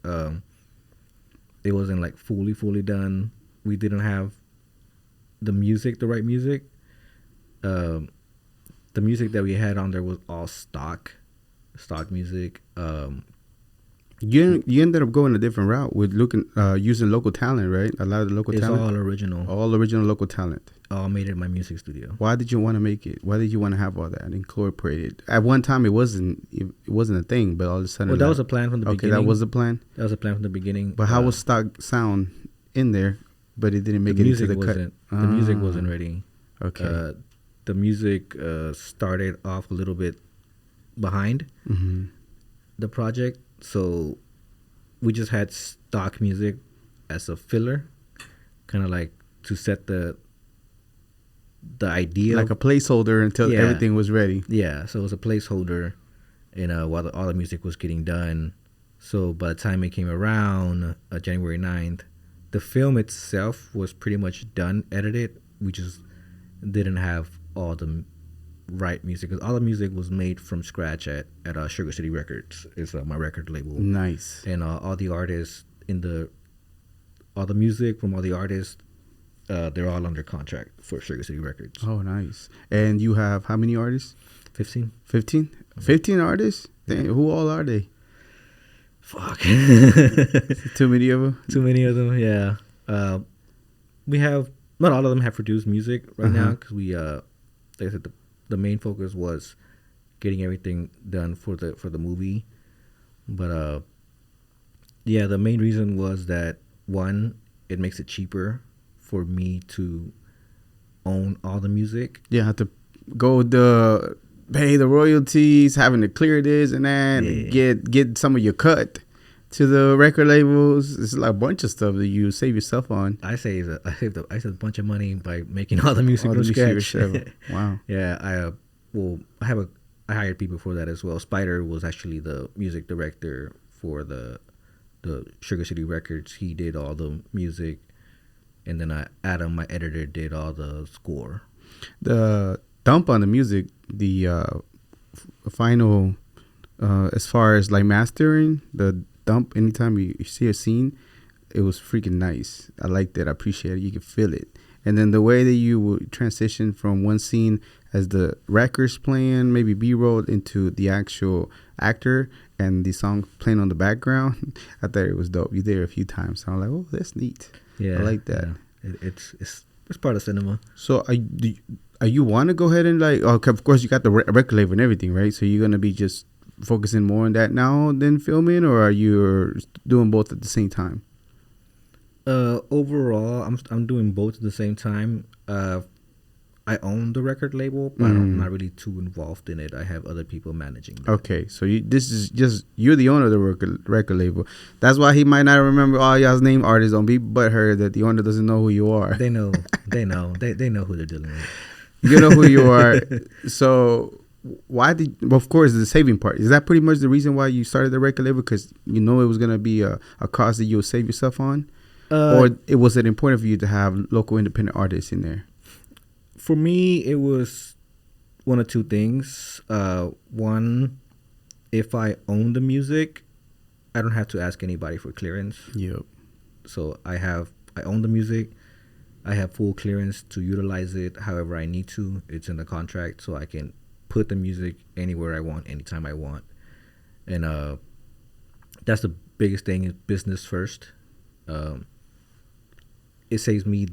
it wasn't like fully done. We didn't have the right music. um, the music that we had on there was all stock music. You ended up going a different route with using local talent, right? A lot of the local talent. It's all original. All original local talent. All made in my music studio. Why did you want to make it? Why did you want to have all that incorporated? At one time, it wasn't a thing, but all of a sudden, well, that was a plan from the beginning. Okay, that was the plan. That was a plan from the beginning. But how was stock sound in there? But it didn't make it into the cut. The music wasn't ready. Okay. The music started off a little bit behind the project, so we just had stock music as a filler, kind of like to set the idea, like a placeholder until everything was ready. Yeah, so it was a placeholder, and while all the music was getting done. So by the time it came around January 9th, the film itself was pretty much done, edited. We just didn't have all the right music, because all the music was made from scratch at Sugar City Records. It's my record label. Nice. And all the artists all the music from all the artists, they're all under contract for Sugar City Records. Oh, nice. And you have how many artists? 15. 15? 15 artists? Dang, who all are they? Fuck. Too many of them? Too many of them, yeah. We have, not all of them have produced music right now, because we, like I said, the main focus was getting everything done for the movie. But, yeah, the main reason was that, one, it makes it cheaper for me to own all the music. Yeah, have to pay the royalties, having to clear this and that, and get some of your cut to the record labels. It's like a bunch of stuff that you save yourself on. I saved a bunch of money by making all the music from scratch. Wow. Yeah, I hired people for that as well. Spider was actually the music director for the Sugar City Records. He did all the music, and then Adam, my editor, did all the score. The dump on the music, the final, as far as like mastering, the dump, anytime you see a scene, it was freaking nice. I liked it. I appreciate it. You could feel it. And then the way that you would transition from one scene as the record's playing, maybe B-roll, into the actual actor and the song playing on the background, I thought it was dope. You did it a few times. So I'm like, oh, that's neat. Yeah, I like that. Yeah. It's part of cinema. So you want to go ahead and like, oh, of course you got the record label and everything, right? So you're going to be just focusing more on that now than filming, or are you doing both at the same time? Overall, I'm doing both at the same time. I own the record label, but I'm not really too involved in it. I have other people managing that. Okay, so this is just, you're the owner of the record label. That's why he might not remember all y'all's name artists. Don't be butthurt that the owner doesn't know who you are. They know. They know who they're dealing with. You know who you are. So why of course, the saving part. Is that pretty much the reason why you started the record label? Because you know it was going to be a cost that you'll save yourself on? Or was it important for you to have local independent artists in there? For me, it was one of two things. One, if I own the music, I don't have to ask anybody for clearance. Yep. So I own the music. I have full clearance to utilize it however I need to. It's in the contract, so I can put the music anywhere I want, anytime I want. And that's the biggest thing, is business first. It saves me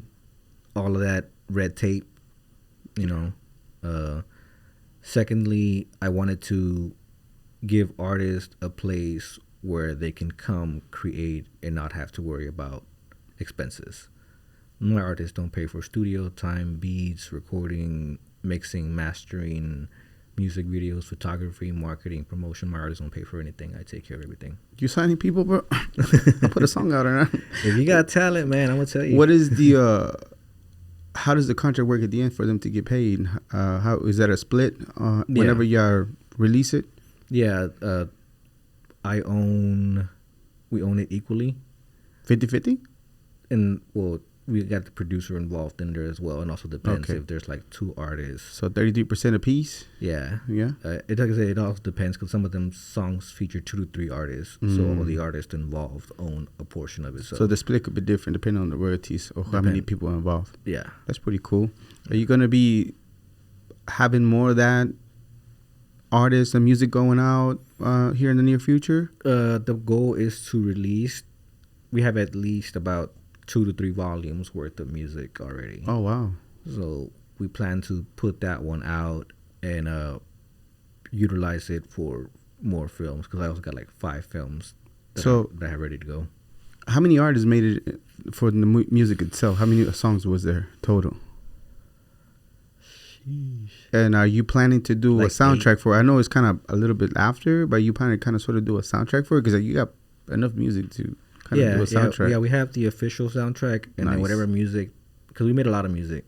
all of that red tape, you know. Secondly, I wanted to give artists a place where they can come create and not have to worry about expenses. My artists don't pay for studio time, beats, recording, mixing, mastering, music videos, photography, marketing, promotion. My artists don't pay for anything. I take care of everything. You signing people, bro? I'll put a song out or not. If you got talent, man, I'm gonna tell you. What is the how does the contract work at the end for them to get paid? How is that a split whenever y'all release it? Yeah, we own it equally. 50-50? And well, we got the producer involved in there as well, and also depends if there's like two artists. So 33% a piece. Yeah. Like I say, it also depends, because some of them songs feature 2 to 3 artists, so all the artists involved own a portion of it. So the split could be different depending on the royalties or how many people are involved. Yeah, that's pretty cool. Are you gonna be having more of that artists and music going out here in the near future? The goal is to release. We have at least about 2 to 3 volumes worth of music already. Oh wow! So we plan to put that one out and utilize it for more films, because I also got like 5 films that I have ready to go. How many artists made it for the music itself? How many songs was there total? Sheesh. And are you planning to do like a soundtrack 8? For it? I know it's kind of a little bit after, but you plan to kind of sort of do a soundtrack for it, because you got enough music to kind of do a soundtrack. Yeah, we have the official soundtrack, and then whatever music, because we made a lot of music.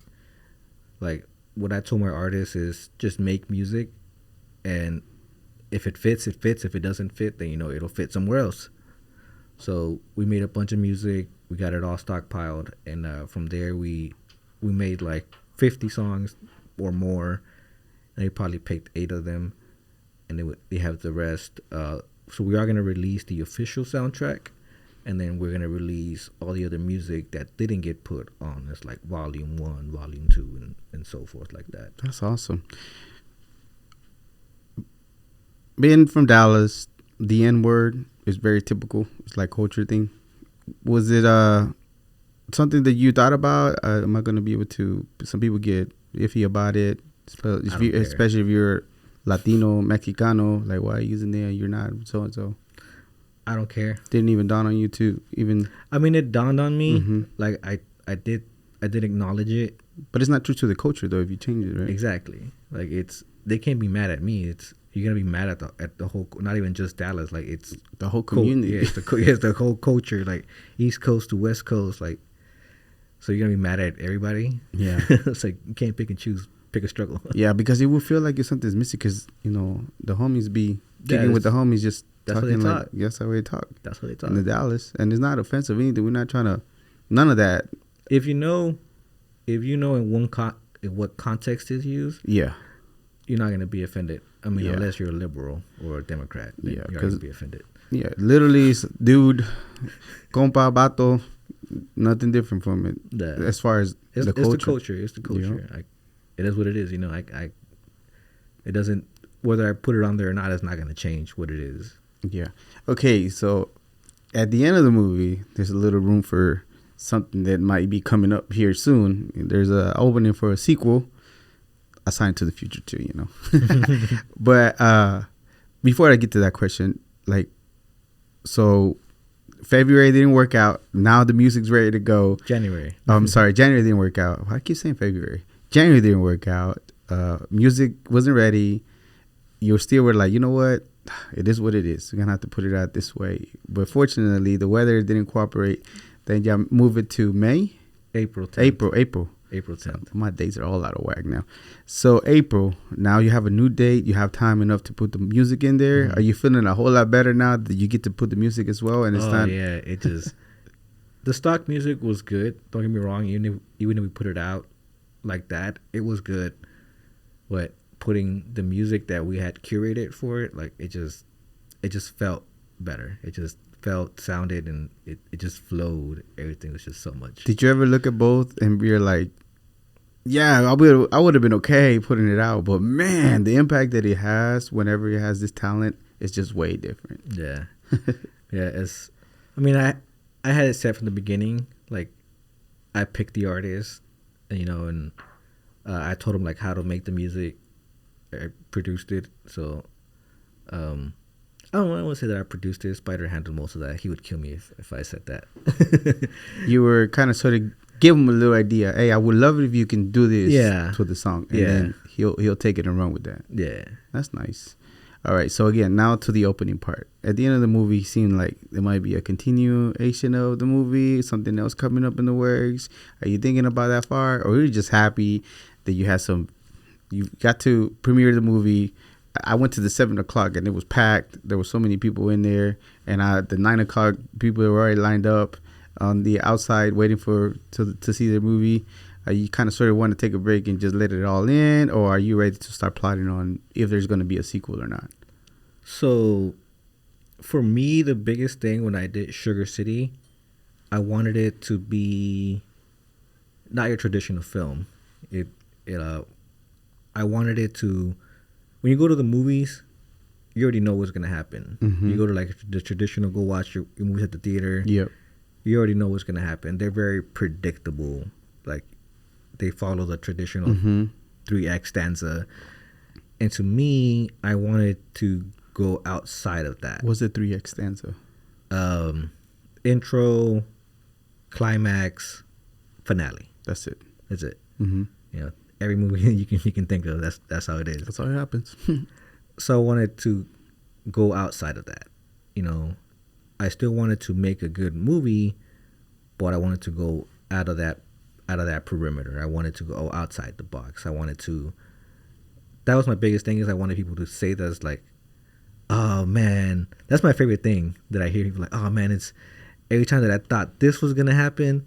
Like, what I told my artists is just make music, and if it fits, it fits. If it doesn't fit, then it'll fit somewhere else. So we made a bunch of music. We got it all stockpiled, and from there we made like 50 songs or more. And they probably picked 8 of them, and they have the rest. So we are gonna release the official soundtrack, and then we're gonna release all the other music that didn't get put on. It's like Volume 1, Volume 2, and so forth like that. That's awesome. Being from Dallas, the N-word is very typical. It's like culture thing. Was it something that you thought about? Am I going to be able to? Some people get iffy about it, especially if you're Latino, Mexicano. Like, why are you using that? You're not so and so. I don't care. Didn't even dawn on you too. Even. I mean, it dawned on me. Mm-hmm. Like I did acknowledge it. But it's not true to the culture though. If you change it, right? Exactly. Like they can't be mad at me. You're gonna be mad at the whole, not even just Dallas. Like, it's the whole community. It's the whole culture. Like, East Coast to West Coast. Like, so you're gonna be mad at everybody. Yeah. It's like you can't pick and choose. Pick a struggle. Yeah, because it will feel like if something's missing, because the homies be kicking with the homies, just that's talking what they like talk. that's how they talk. That's what they talk in the Dallas, and it's not offensive either. We're not trying to, none of that. If you know in what context is used, yeah, you're not gonna be offended. I mean, unless you're a liberal or a Democrat, then you're gonna be offended. Yeah, literally, dude, compa, vato, nothing different from it. Yeah. As far as the culture. It's the culture. Yeah. It is what it is. It doesn't, whether I put it on there or not, it's not gonna change what it is. Yeah. Okay, so at the end of the movie, there's a little room for something that might be coming up here soon. There's an opening for a sequel. Assigned to the future too, But before I get to that question, like, so February didn't work out. Now the music's ready to go. January. I'm sorry, January didn't work out. Why do I keep saying February? January didn't work out. Music wasn't ready. You still were like, you know what? It is what it is. We're gonna have to put it out this way. But fortunately, the weather didn't cooperate. Then you move it to May, April 10th. April 10th. My days are all out of whack now. So April, now you have a new date. You have time enough to put the music in there. Mm-hmm. Are you feeling a whole lot better now that you get to put the music as well? And it's time. Yeah, it just the stock music was good. Don't get me wrong. Even if we put it out like that, it was good. But putting the music that we had curated for it, like it just felt better. It just sounded, and it just flowed. Everything was just so much. Did you ever look at both and be like, yeah, I would have been okay putting it out, but man, the impact that it has whenever it has this talent is just way different. Yeah. Yeah. I had it set from the beginning. Like, I picked the artist, and I told him like how to make the music. I produced it. So, I don't want to say that I produced it. Spider handled most of that. He would kill me if I said that. You were kind of sort of give him a little idea. Hey, I would love it if you can do this to the song. And then he'll take it and run with that. Yeah. That's nice. All right. So again, now to the opening part. At the end of the movie, it seemed like there might be a continuation of the movie, something else coming up in the works. Are you thinking about that far? Or are you just happy that you got to premiere the movie? I went to the 7 o'clock and it was packed. There were so many people in there, and the 9 o'clock people were already lined up on the outside waiting to see the movie. You kind of sort of want to take a break and just let it all in, or are you ready to start plotting on if there's going to be a sequel or not? So, for me, the biggest thing when I did Sugar City, I wanted it to be not your traditional film. I wanted it to. When you go to the movies, you already know what's gonna happen. Mm-hmm. You go to like the traditional, go watch your movies at the theater. Yep. You already know what's gonna happen. They're very predictable. Like they follow the traditional Mm-hmm. 3 act stanza. And to me, I wanted to go outside of that. What's the 3X stanza? Intro, climax, finale. That's it. That's it. Mm-hmm. You know, every movie you can think of, that's how it is. That's how it happens. So I wanted to go outside of that. You know, I still wanted to make a good movie, but I wanted to go out of that perimeter. I wanted to go outside the box. I wanted to. That was my biggest thing. Is I wanted people to say that it's like, oh man, that's my favorite thing that I hear people like, oh man, it's every time that I thought this was gonna happen,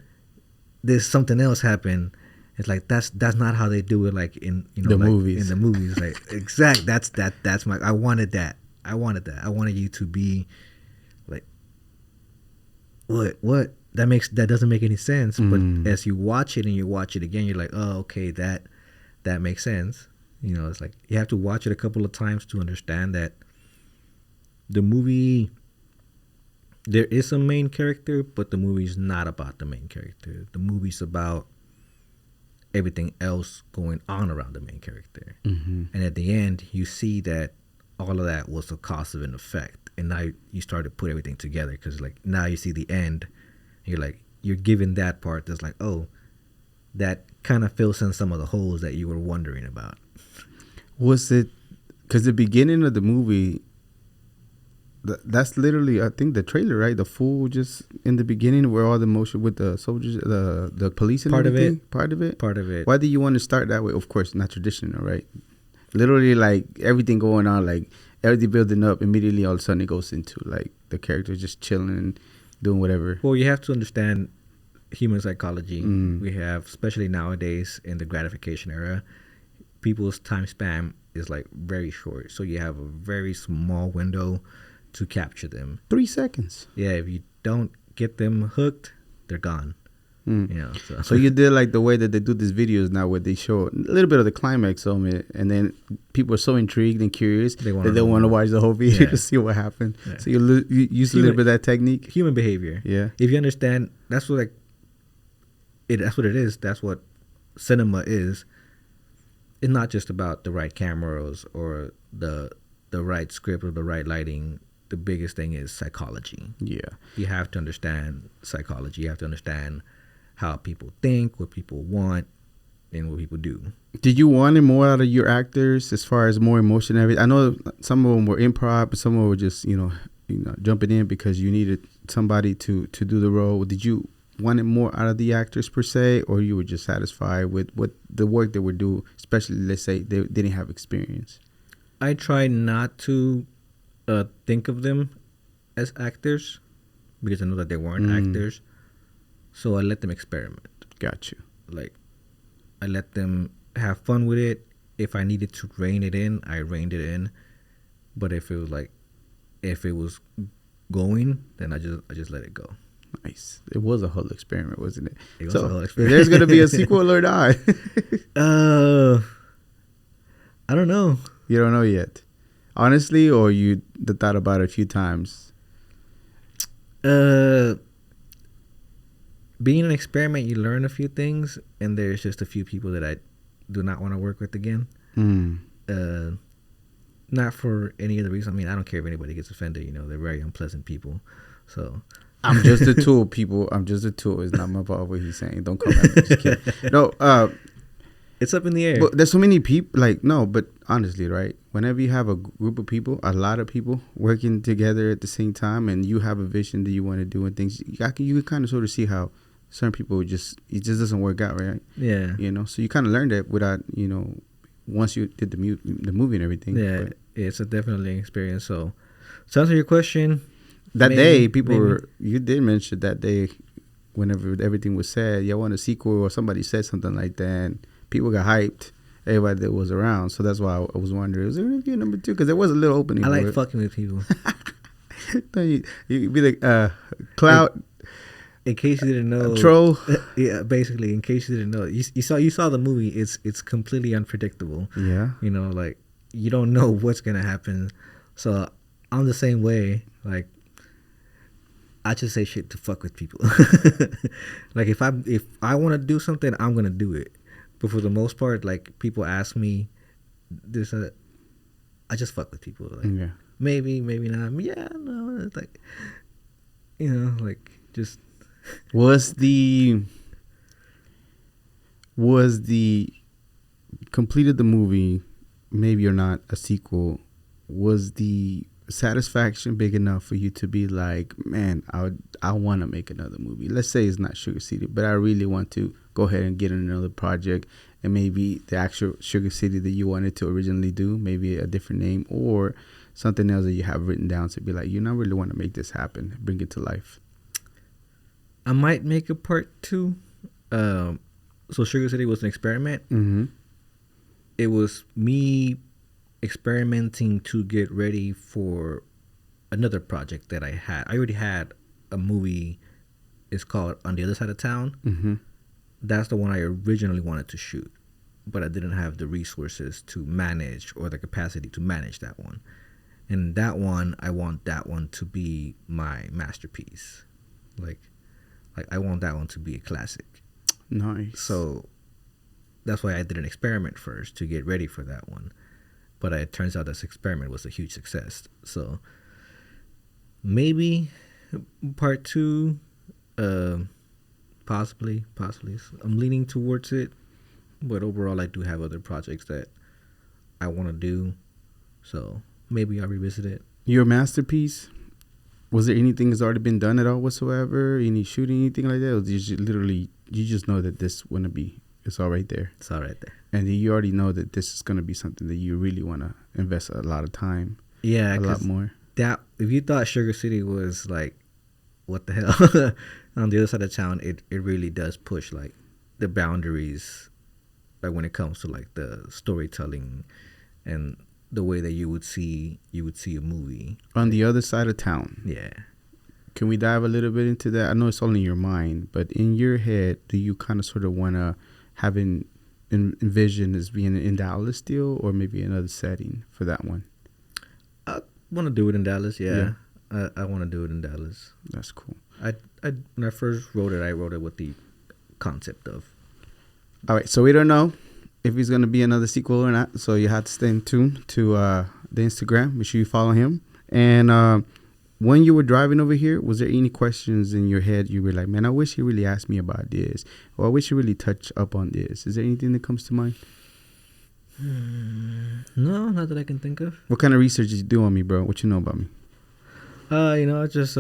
there's something else happened. It's like that's not how they do it. Like in the like movies. In the movies, like exact. That's my. I wanted that. I wanted you to be like, what that doesn't make any sense. But as you watch it and you watch it again, you're like, oh okay, that makes sense. You know, it's like you have to watch it a couple of times to understand that the movie, there is a main character, but the movie's not about the main character. The movie's about everything else going on around the main character. Mm-hmm. And at the end, you see that all of that was a cause of an effect. And now you start to put everything together because like now you see the end. You're like, you're given that part that's like, oh, that kind of fills in some of the holes that you were wondering about. Was it because the beginning of the movie, that's literally, I think, the trailer, right? The fool just in the beginning where all the motion with the soldiers, the police and Part of everything? it. Part of it? Part of it. Why do you want to start that way? Of course, not traditional, right? Literally, like, everything going on, like, everything building up, immediately all of a sudden it goes into, like, the character just chilling and doing whatever. Well, you have to understand human psychology. Mm. We have, especially nowadays in the gratification era, people's time span is like very short. So you have a very small window to capture them. 3 seconds. Yeah, if you don't get them hooked, they're gone. Mm. You know, So you did like the way that they do these videos now where they show a little bit of the climax of it, and then people are so intrigued and curious that they want to watch the whole video to see what happened. Yeah. So you use a little bit of that technique. Human behavior. Yeah. If you understand, that's what that's what it is. That's what cinema is. It's not just about the right cameras or the right script or the right lighting. The biggest thing is psychology. Yeah. You have to understand psychology. You have to understand how people think, what people want, and what people do. Did you want more out of your actors as far as more emotion and everything? I know some of them were improv, but some of them were just, you know, jumping in because you needed somebody to do the role. Did you want it more out of the actors per se, or you were just satisfied with what the work they would do, especially, let's say, they didn't have experience? I try not to think of them as actors because I know that they weren't actors. So I let them experiment. Got you. Like, I let them have fun with it. If I needed to rein it in, I reined it in. But if it was going, then I just let it go. Nice. It was a whole experiment, wasn't it? It was a whole experiment. There's going to be a sequel or not? I don't know. You don't know yet? Honestly, or you thought about it a few times? Being an experiment, you learn a few things, and there's just a few people that I do not want to work with again. Not for any other reason. I mean, I don't care if anybody gets offended. You know, they're very unpleasant people. So I'm just a tool, people. I'm just a tool. It's not my fault what he's saying. Don't come at me. Just kidding. No, it's up in the air. But there's so many people. Like, no, but honestly, right? Whenever you have a group of people, a lot of people working together at the same time, and you have a vision that you want to do and things, you can kind of sort of see how certain people it just doesn't work out, right? Yeah. You know, so you kind of learned that without, you know, once you did the movie and everything. Yeah, it's a definitely experience. So to answer your question, that day, you did mention that day, whenever everything was said, y'all want a sequel or somebody said something like that, and people got hyped. Everybody that was around, so that's why I was wondering, is there going to be a number 2? Because there was a little opening. I like fucking with people. you be like, Cloud. in case you didn't know, troll. Yeah, basically, in case you didn't know, you saw the movie. It's completely unpredictable. Yeah. You know, like you don't know what's gonna happen. So I'm the same way. Like I just say shit to fuck with people. Like if I want to do something, I'm gonna do it. But for the most part, like people ask me, I just fuck with people. Like, Yeah. maybe not. Yeah, no. It's like, you know, like just. Was the completed the movie, maybe or not a sequel, was the satisfaction big enough for you to be like, man, I want to make another movie? Let's say it's not Sugar City, but I really want to go ahead and get another project, and maybe the actual Sugar City that you wanted to originally do, maybe a different name or something else that you have written down to be like, you know, I really want to make this happen, bring it to life. I might make a part 2. So Sugar City was an experiment. Mm-hmm. It was me experimenting to get ready for another project that I had. I already had a movie. It's called On the Other Side of Town. Mm-hmm. That's the one I originally wanted to shoot, but I didn't have the resources to manage or the capacity to manage that one. And that one, I want that one to be my masterpiece. Like I want that one to be a classic. Nice. So that's why I did an experiment first to get ready for that one. But it turns out this experiment was a huge success. So maybe part 2, possibly. I'm leaning towards it. But overall, I do have other projects that I want to do. So maybe I'll revisit it. Your masterpiece, was there anything that's already been done at all whatsoever? Any shooting, anything like that? Or did you literally, you just know that this want to be, it's all right there? It's all right there. And you already know that this is going to be something that you really want to invest a lot of time. Yeah. A lot more. That, if you thought Sugar City was like, what the hell? On the Other Side of Town, it really does push like the boundaries, like when it comes to like the storytelling and the way that you would see a movie. On the Other Side of Town. Yeah. Can we dive a little bit into that? I know it's only in your mind, but in your head, do you kind of sort of want to have envision as being in Dallas still, or maybe another setting for that one? I want to do it in Dallas. Yeah. I want to do it in Dallas. That's cool. I when I first wrote it, I wrote it with the concept of. All right, so we don't know if he's going to be another sequel or not, so you have to stay in tune to the Instagram. Make sure you follow him. And when you were driving over here, was there any questions in your head you were like, man, I wish he really asked me about this, or I wish he really touched up on this? Is there anything that comes to mind? No, not that I can think of. What kind of research did you do on me, bro? What you know about me? I just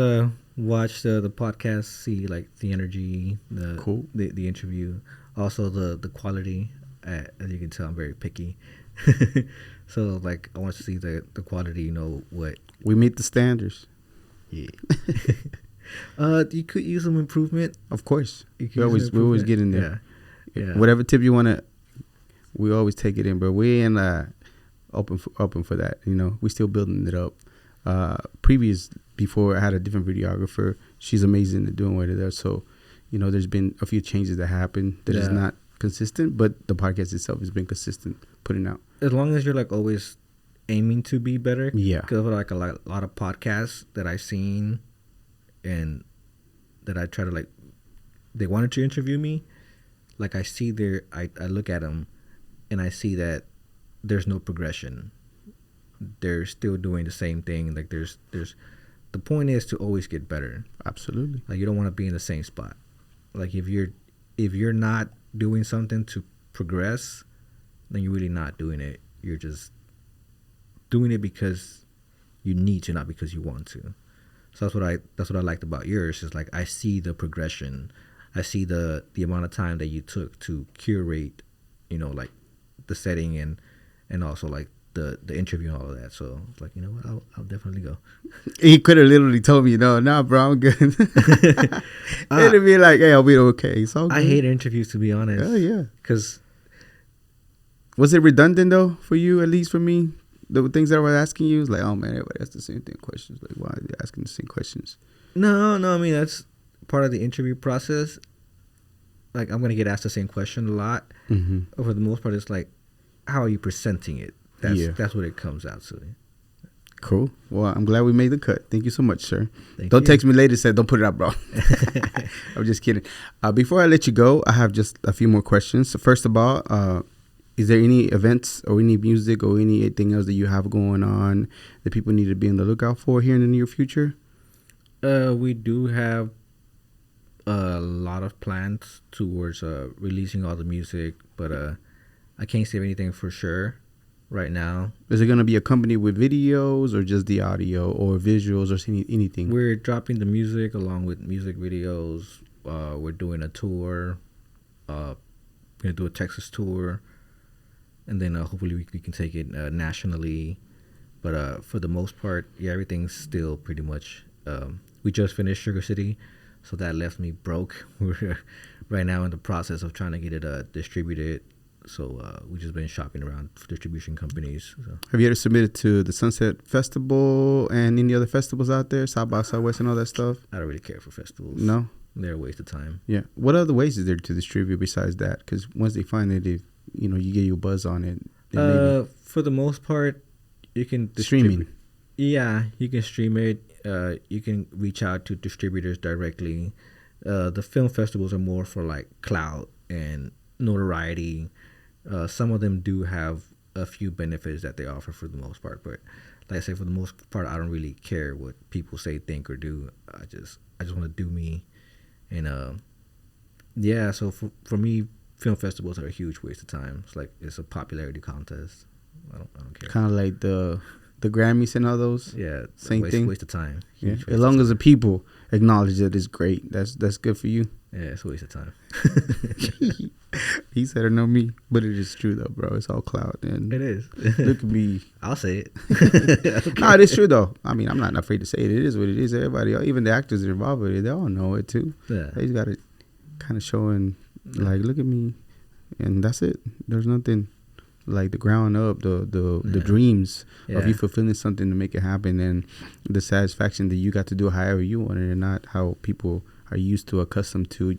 watched the podcast, see like the energy, the interview, also the quality. As you can tell, I'm very picky. So like I want to see the quality. You know what we meet the standards. Yeah. You could use some improvement. Of course, we always get in there. Yeah. Whatever tip you want to, we always take it in, bro. We ain't open for that. You know, we still building it up. Before I had a different videographer. She's amazing at doing what it does. So, you know, there's been a few changes that happened that is not consistent, but the podcast itself has been consistent putting out. As long as you're like always aiming to be better. Yeah. Because like a lot of podcasts that I've seen and that I try to like, they wanted to interview me. Like I see I look at them and I see that there's no progression. They're still doing the same thing. Like there's the point is to always get better. Absolutely. Like you don't want to be in the same spot. Like if you're not doing something to progress, then you're really not doing it. You're just doing it because you need to, not because you want to. So that's what I liked about yours. Is like I see the progression. I see the amount of time that you took to curate, you know, like the setting and also like the interview and all of that. So it's like, you know what, I'll definitely go. He could have literally told me, no, bro, I'm good. It'd be like, hey, I'll be okay. It's all good. I hate interviews, to be honest. Oh yeah. Because was it redundant though for you? At least for me, the things that I was asking you was like, oh man, everybody asks the same thing questions. Like, why are they asking the same questions? No. I mean, that's part of the interview process, like I'm gonna get asked the same question a lot. Mm-hmm. For the most part, it's like, how are you presenting it? That's what it comes out to. Cool. Well, I'm glad we made the cut. Thank you so much, sir. Thank Don't you. text me later and say, don't put it out, bro. I'm just kidding. Before I let you go, I have just a few more questions. So first of all, is there any events or any music or anything else that you have going on that people need to be on the lookout for here in the near future? We do have a lot of plans towards releasing all the music, but I can't say anything for sure right now. Is it going to be accompanied with videos or just the audio or visuals or anything? We're dropping the music along with music videos. We're doing a tour. We're going to do a Texas tour. And then hopefully we can take it nationally. But for the most part, yeah, everything's still pretty much... we just finished Sugar City, so that left me broke. We're right now in the process of trying to get it distributed. So we've just been shopping around for distribution companies. So. Have you ever submitted to the Sunset Festival and any other festivals out there, South by Southwest and all that stuff? I don't really care for festivals. No? They're a waste of time. Yeah. What other ways is there to distribute besides that? Because once they find it, you get your buzz on it. For the most part, you can streaming. Yeah, you can stream it. You can reach out to distributors directly. The film festivals are more for like clout and notoriety. Some of them do have a few benefits that they offer for the most part, but like I say, for the most part, I don't really care what people say, think, or do. I just want to do me, and yeah. So for me, film festivals are a huge waste of time. It's a popularity contest. I don't care. Kind of like the Grammys and all those. Yeah, same thing. Waste of time. Yeah. As long as the people acknowledge that it's great, that's good for you. Yeah, it's a waste of time. He said it, not me, but it is true though, bro. It's all cloud, and it is. Look at me. I'll say it. No, it is true though. I mean, I'm not afraid to say it. It is what it is. Everybody, even the actors involved with it, they all know it too. Yeah. They just got to kind of showing, like, look at me, and that's it. There's nothing like the ground up, the dreams of you fulfilling something to make it happen, and the satisfaction that you got to do however you want it, and not how people are used to, accustomed to,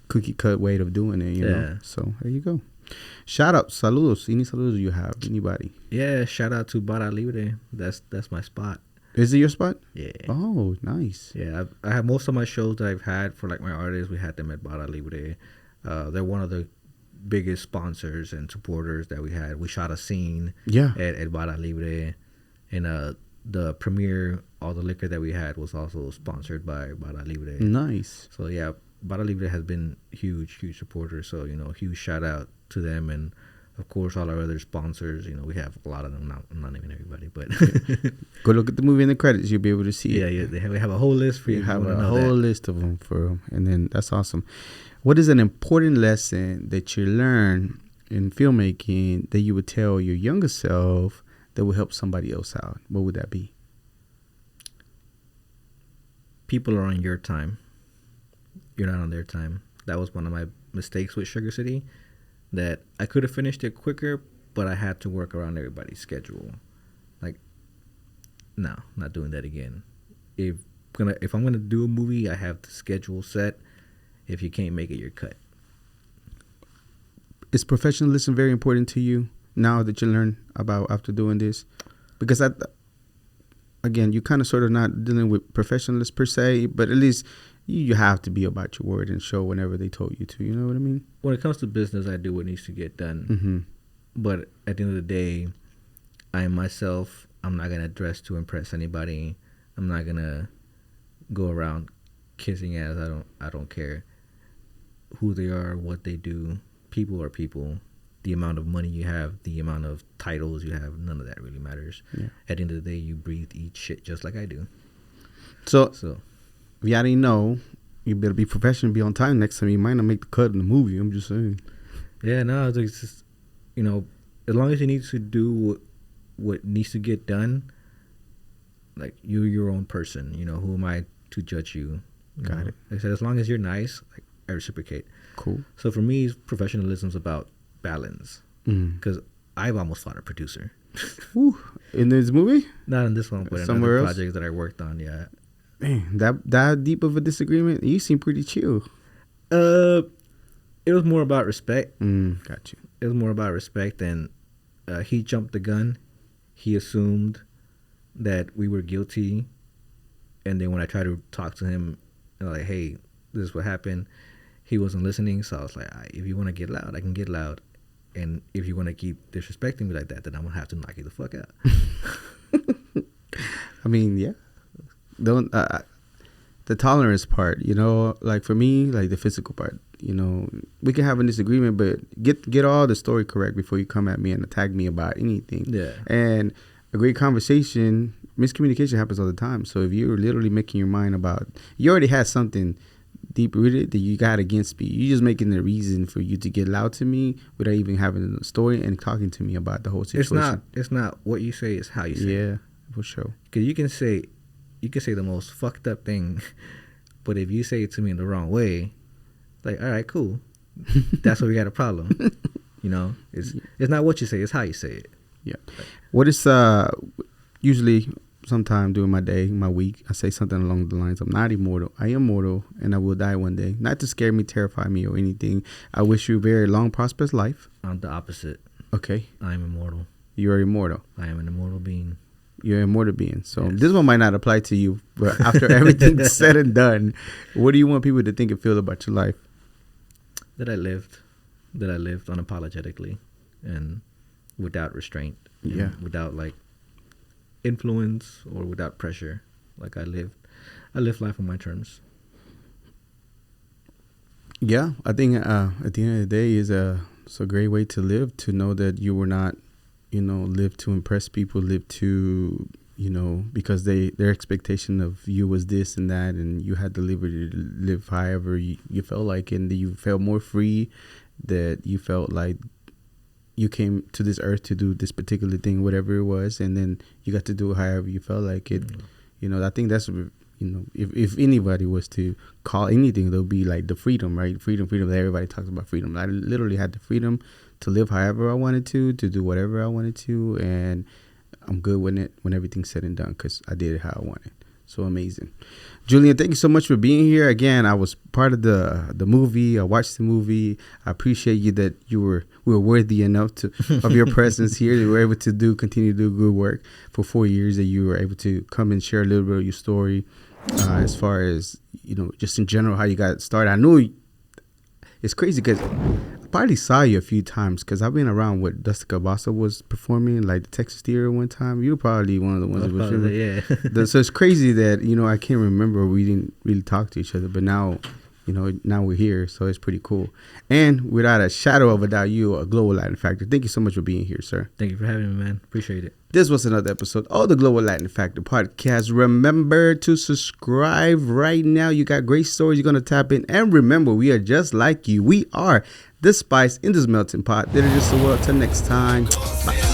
cookie cut way of doing it. You know. So there you go. Shout out, saludos. Any saludos you have? Anybody? Yeah, shout out to Bara Libre. That's my spot. Is it your spot? Yeah. Oh, nice. Yeah, I have most of my shows that I've had for like my artists. We had them at Bara Libre. They're one of the biggest sponsors and supporters that we had. We shot a scene at Bara Libre, and the premiere, all the liquor that we had was also sponsored by Bara Libre. Nice. So yeah, Bara Libre has been huge supporters. So huge shout out to them, and of course all our other sponsors. We have a lot of them. Not even everybody, but go look at the movie in the credits. You'll be able to see it. Yeah. We have a whole list for you. We have a whole list of them for them, and then that's awesome. What is an important lesson that you learn in filmmaking that you would tell your younger self that will help somebody else out? What would that be? People are on your time. You're not on their time. That was one of my mistakes with Sugar City, that I could have finished it quicker, but I had to work around everybody's schedule. Like, no, not doing that again. If I'm gonna do a movie, I have the schedule set. If you can't make it, you're cut. Is professionalism very important to you now that you learn about after doing this? Because again, you kind of sort of not dealing with professionalists per se, but at least you have to be about your word and show whenever they told you to. You know what I mean? When it comes to business, I do what needs to get done. Mm-hmm. But at the end of the day, I am myself. I'm not gonna dress to impress anybody. I'm not gonna go around kissing ass. I don't care who they are, what they do. People are people. The amount of money you have, the amount of titles you have, none of that really matters. Yeah. At the end of the day, you breathe, eat shit just like I do. So if you already know, you better be professional, be on time next time. You might not make the cut in the movie. I'm just saying. Yeah, no, it's just, as long as you need to do what needs to get done, like, you're your own person. Who am I to judge you? Got it. Like I said, as long as you're nice, like, I reciprocate. Cool. So for me, professionalism's about balance. Because I've almost fought a producer. Ooh, in this movie? Not in this one, but in other projects that I worked on. Yeah, Man, that deep of a disagreement? You seem pretty chill. It was more about respect. Got you. It was more about respect, and he jumped the gun. He assumed that we were guilty, and then when I tried to talk to him, like, hey, this is what happened, he wasn't listening. So I was like, if you want to get loud, I can get loud, and if you want to keep disrespecting me like that, then I'm gonna have to knock you the fuck out. I mean, yeah. Don't the tolerance part, you know, like for me, like the physical part, you know, we can have a disagreement, but get all the story correct before you come at me and attack me about anything. Yeah. And a great conversation, miscommunication happens all the time. So if you're literally making your mind about, you already had something deep rooted that you got against me. You're just making the reason for you to get loud to me without even having a story and talking to me about the whole situation. It's not what you say, it's how you say it. Yeah, for sure. Because you can say the most fucked up thing, but if you say it to me in the wrong way, like, all right, cool, that's where we got a problem. You know, it's not what you say, it's how you say it. Yeah. What is usually sometime during my day, my week, I say something along the lines, I'm not immortal, I am mortal, and I will die one day. Not to scare me, terrify me, or anything. I wish you a very long, prosperous life. I'm the opposite. Okay. I'm immortal. You're immortal. I am an immortal being. You're an immortal being. So yes. This one might not apply to you, but after everything's said and done, what do you want people to think and feel about your life? That I lived unapologetically and without restraint. Yeah. Without like influence or without pressure. Like I lived life on my terms. Yeah, I think at the end of the day it's a great way to live, to know that you were not, you know, live to impress people, live to, you know, because their expectation of you was this and that, and you had the liberty to live however you felt like, and you felt more free, that you felt like you came to this earth to do this particular thing, whatever it was, and then you got to do it however you felt like it. Mm-hmm. You know, I think that's, you know, if anybody was to call anything, there'll be like the freedom, right? Freedom. Everybody talks about freedom. I literally had the freedom to live however I wanted to do whatever I wanted to, and I'm good with it when everything's said and done, because I did it how I wanted. So amazing. Julian, thank you so much for being here. Again, I was part of the movie. I watched the movie. I appreciate you that we were worthy enough of your presence here. You were able to continue to do good work for 4 years, that you were able to come and share a little bit of your story, as far as, you know, just in general, how you got started. I know it's crazy because I probably saw you a few times, because I've been around what Dusty Cabasa was performing, like the Texas Theater one time. You were probably one of the ones that was filming. Yeah. So it's crazy that, you know, I can't remember, we didn't really talk to each other, but now, you know, now we're here, so it's pretty cool. And without a shadow of a doubt, you are a Global Latin Factor. Thank you so much for being here, sir. Thank you for having me, man. Appreciate it. This was another episode of the Global Latin Factor podcast. Remember to subscribe right now. You got great stories you're going to tap in. And remember, we are just like you. We are the spice in this melting pot. That is just the world. Till next time. Bye.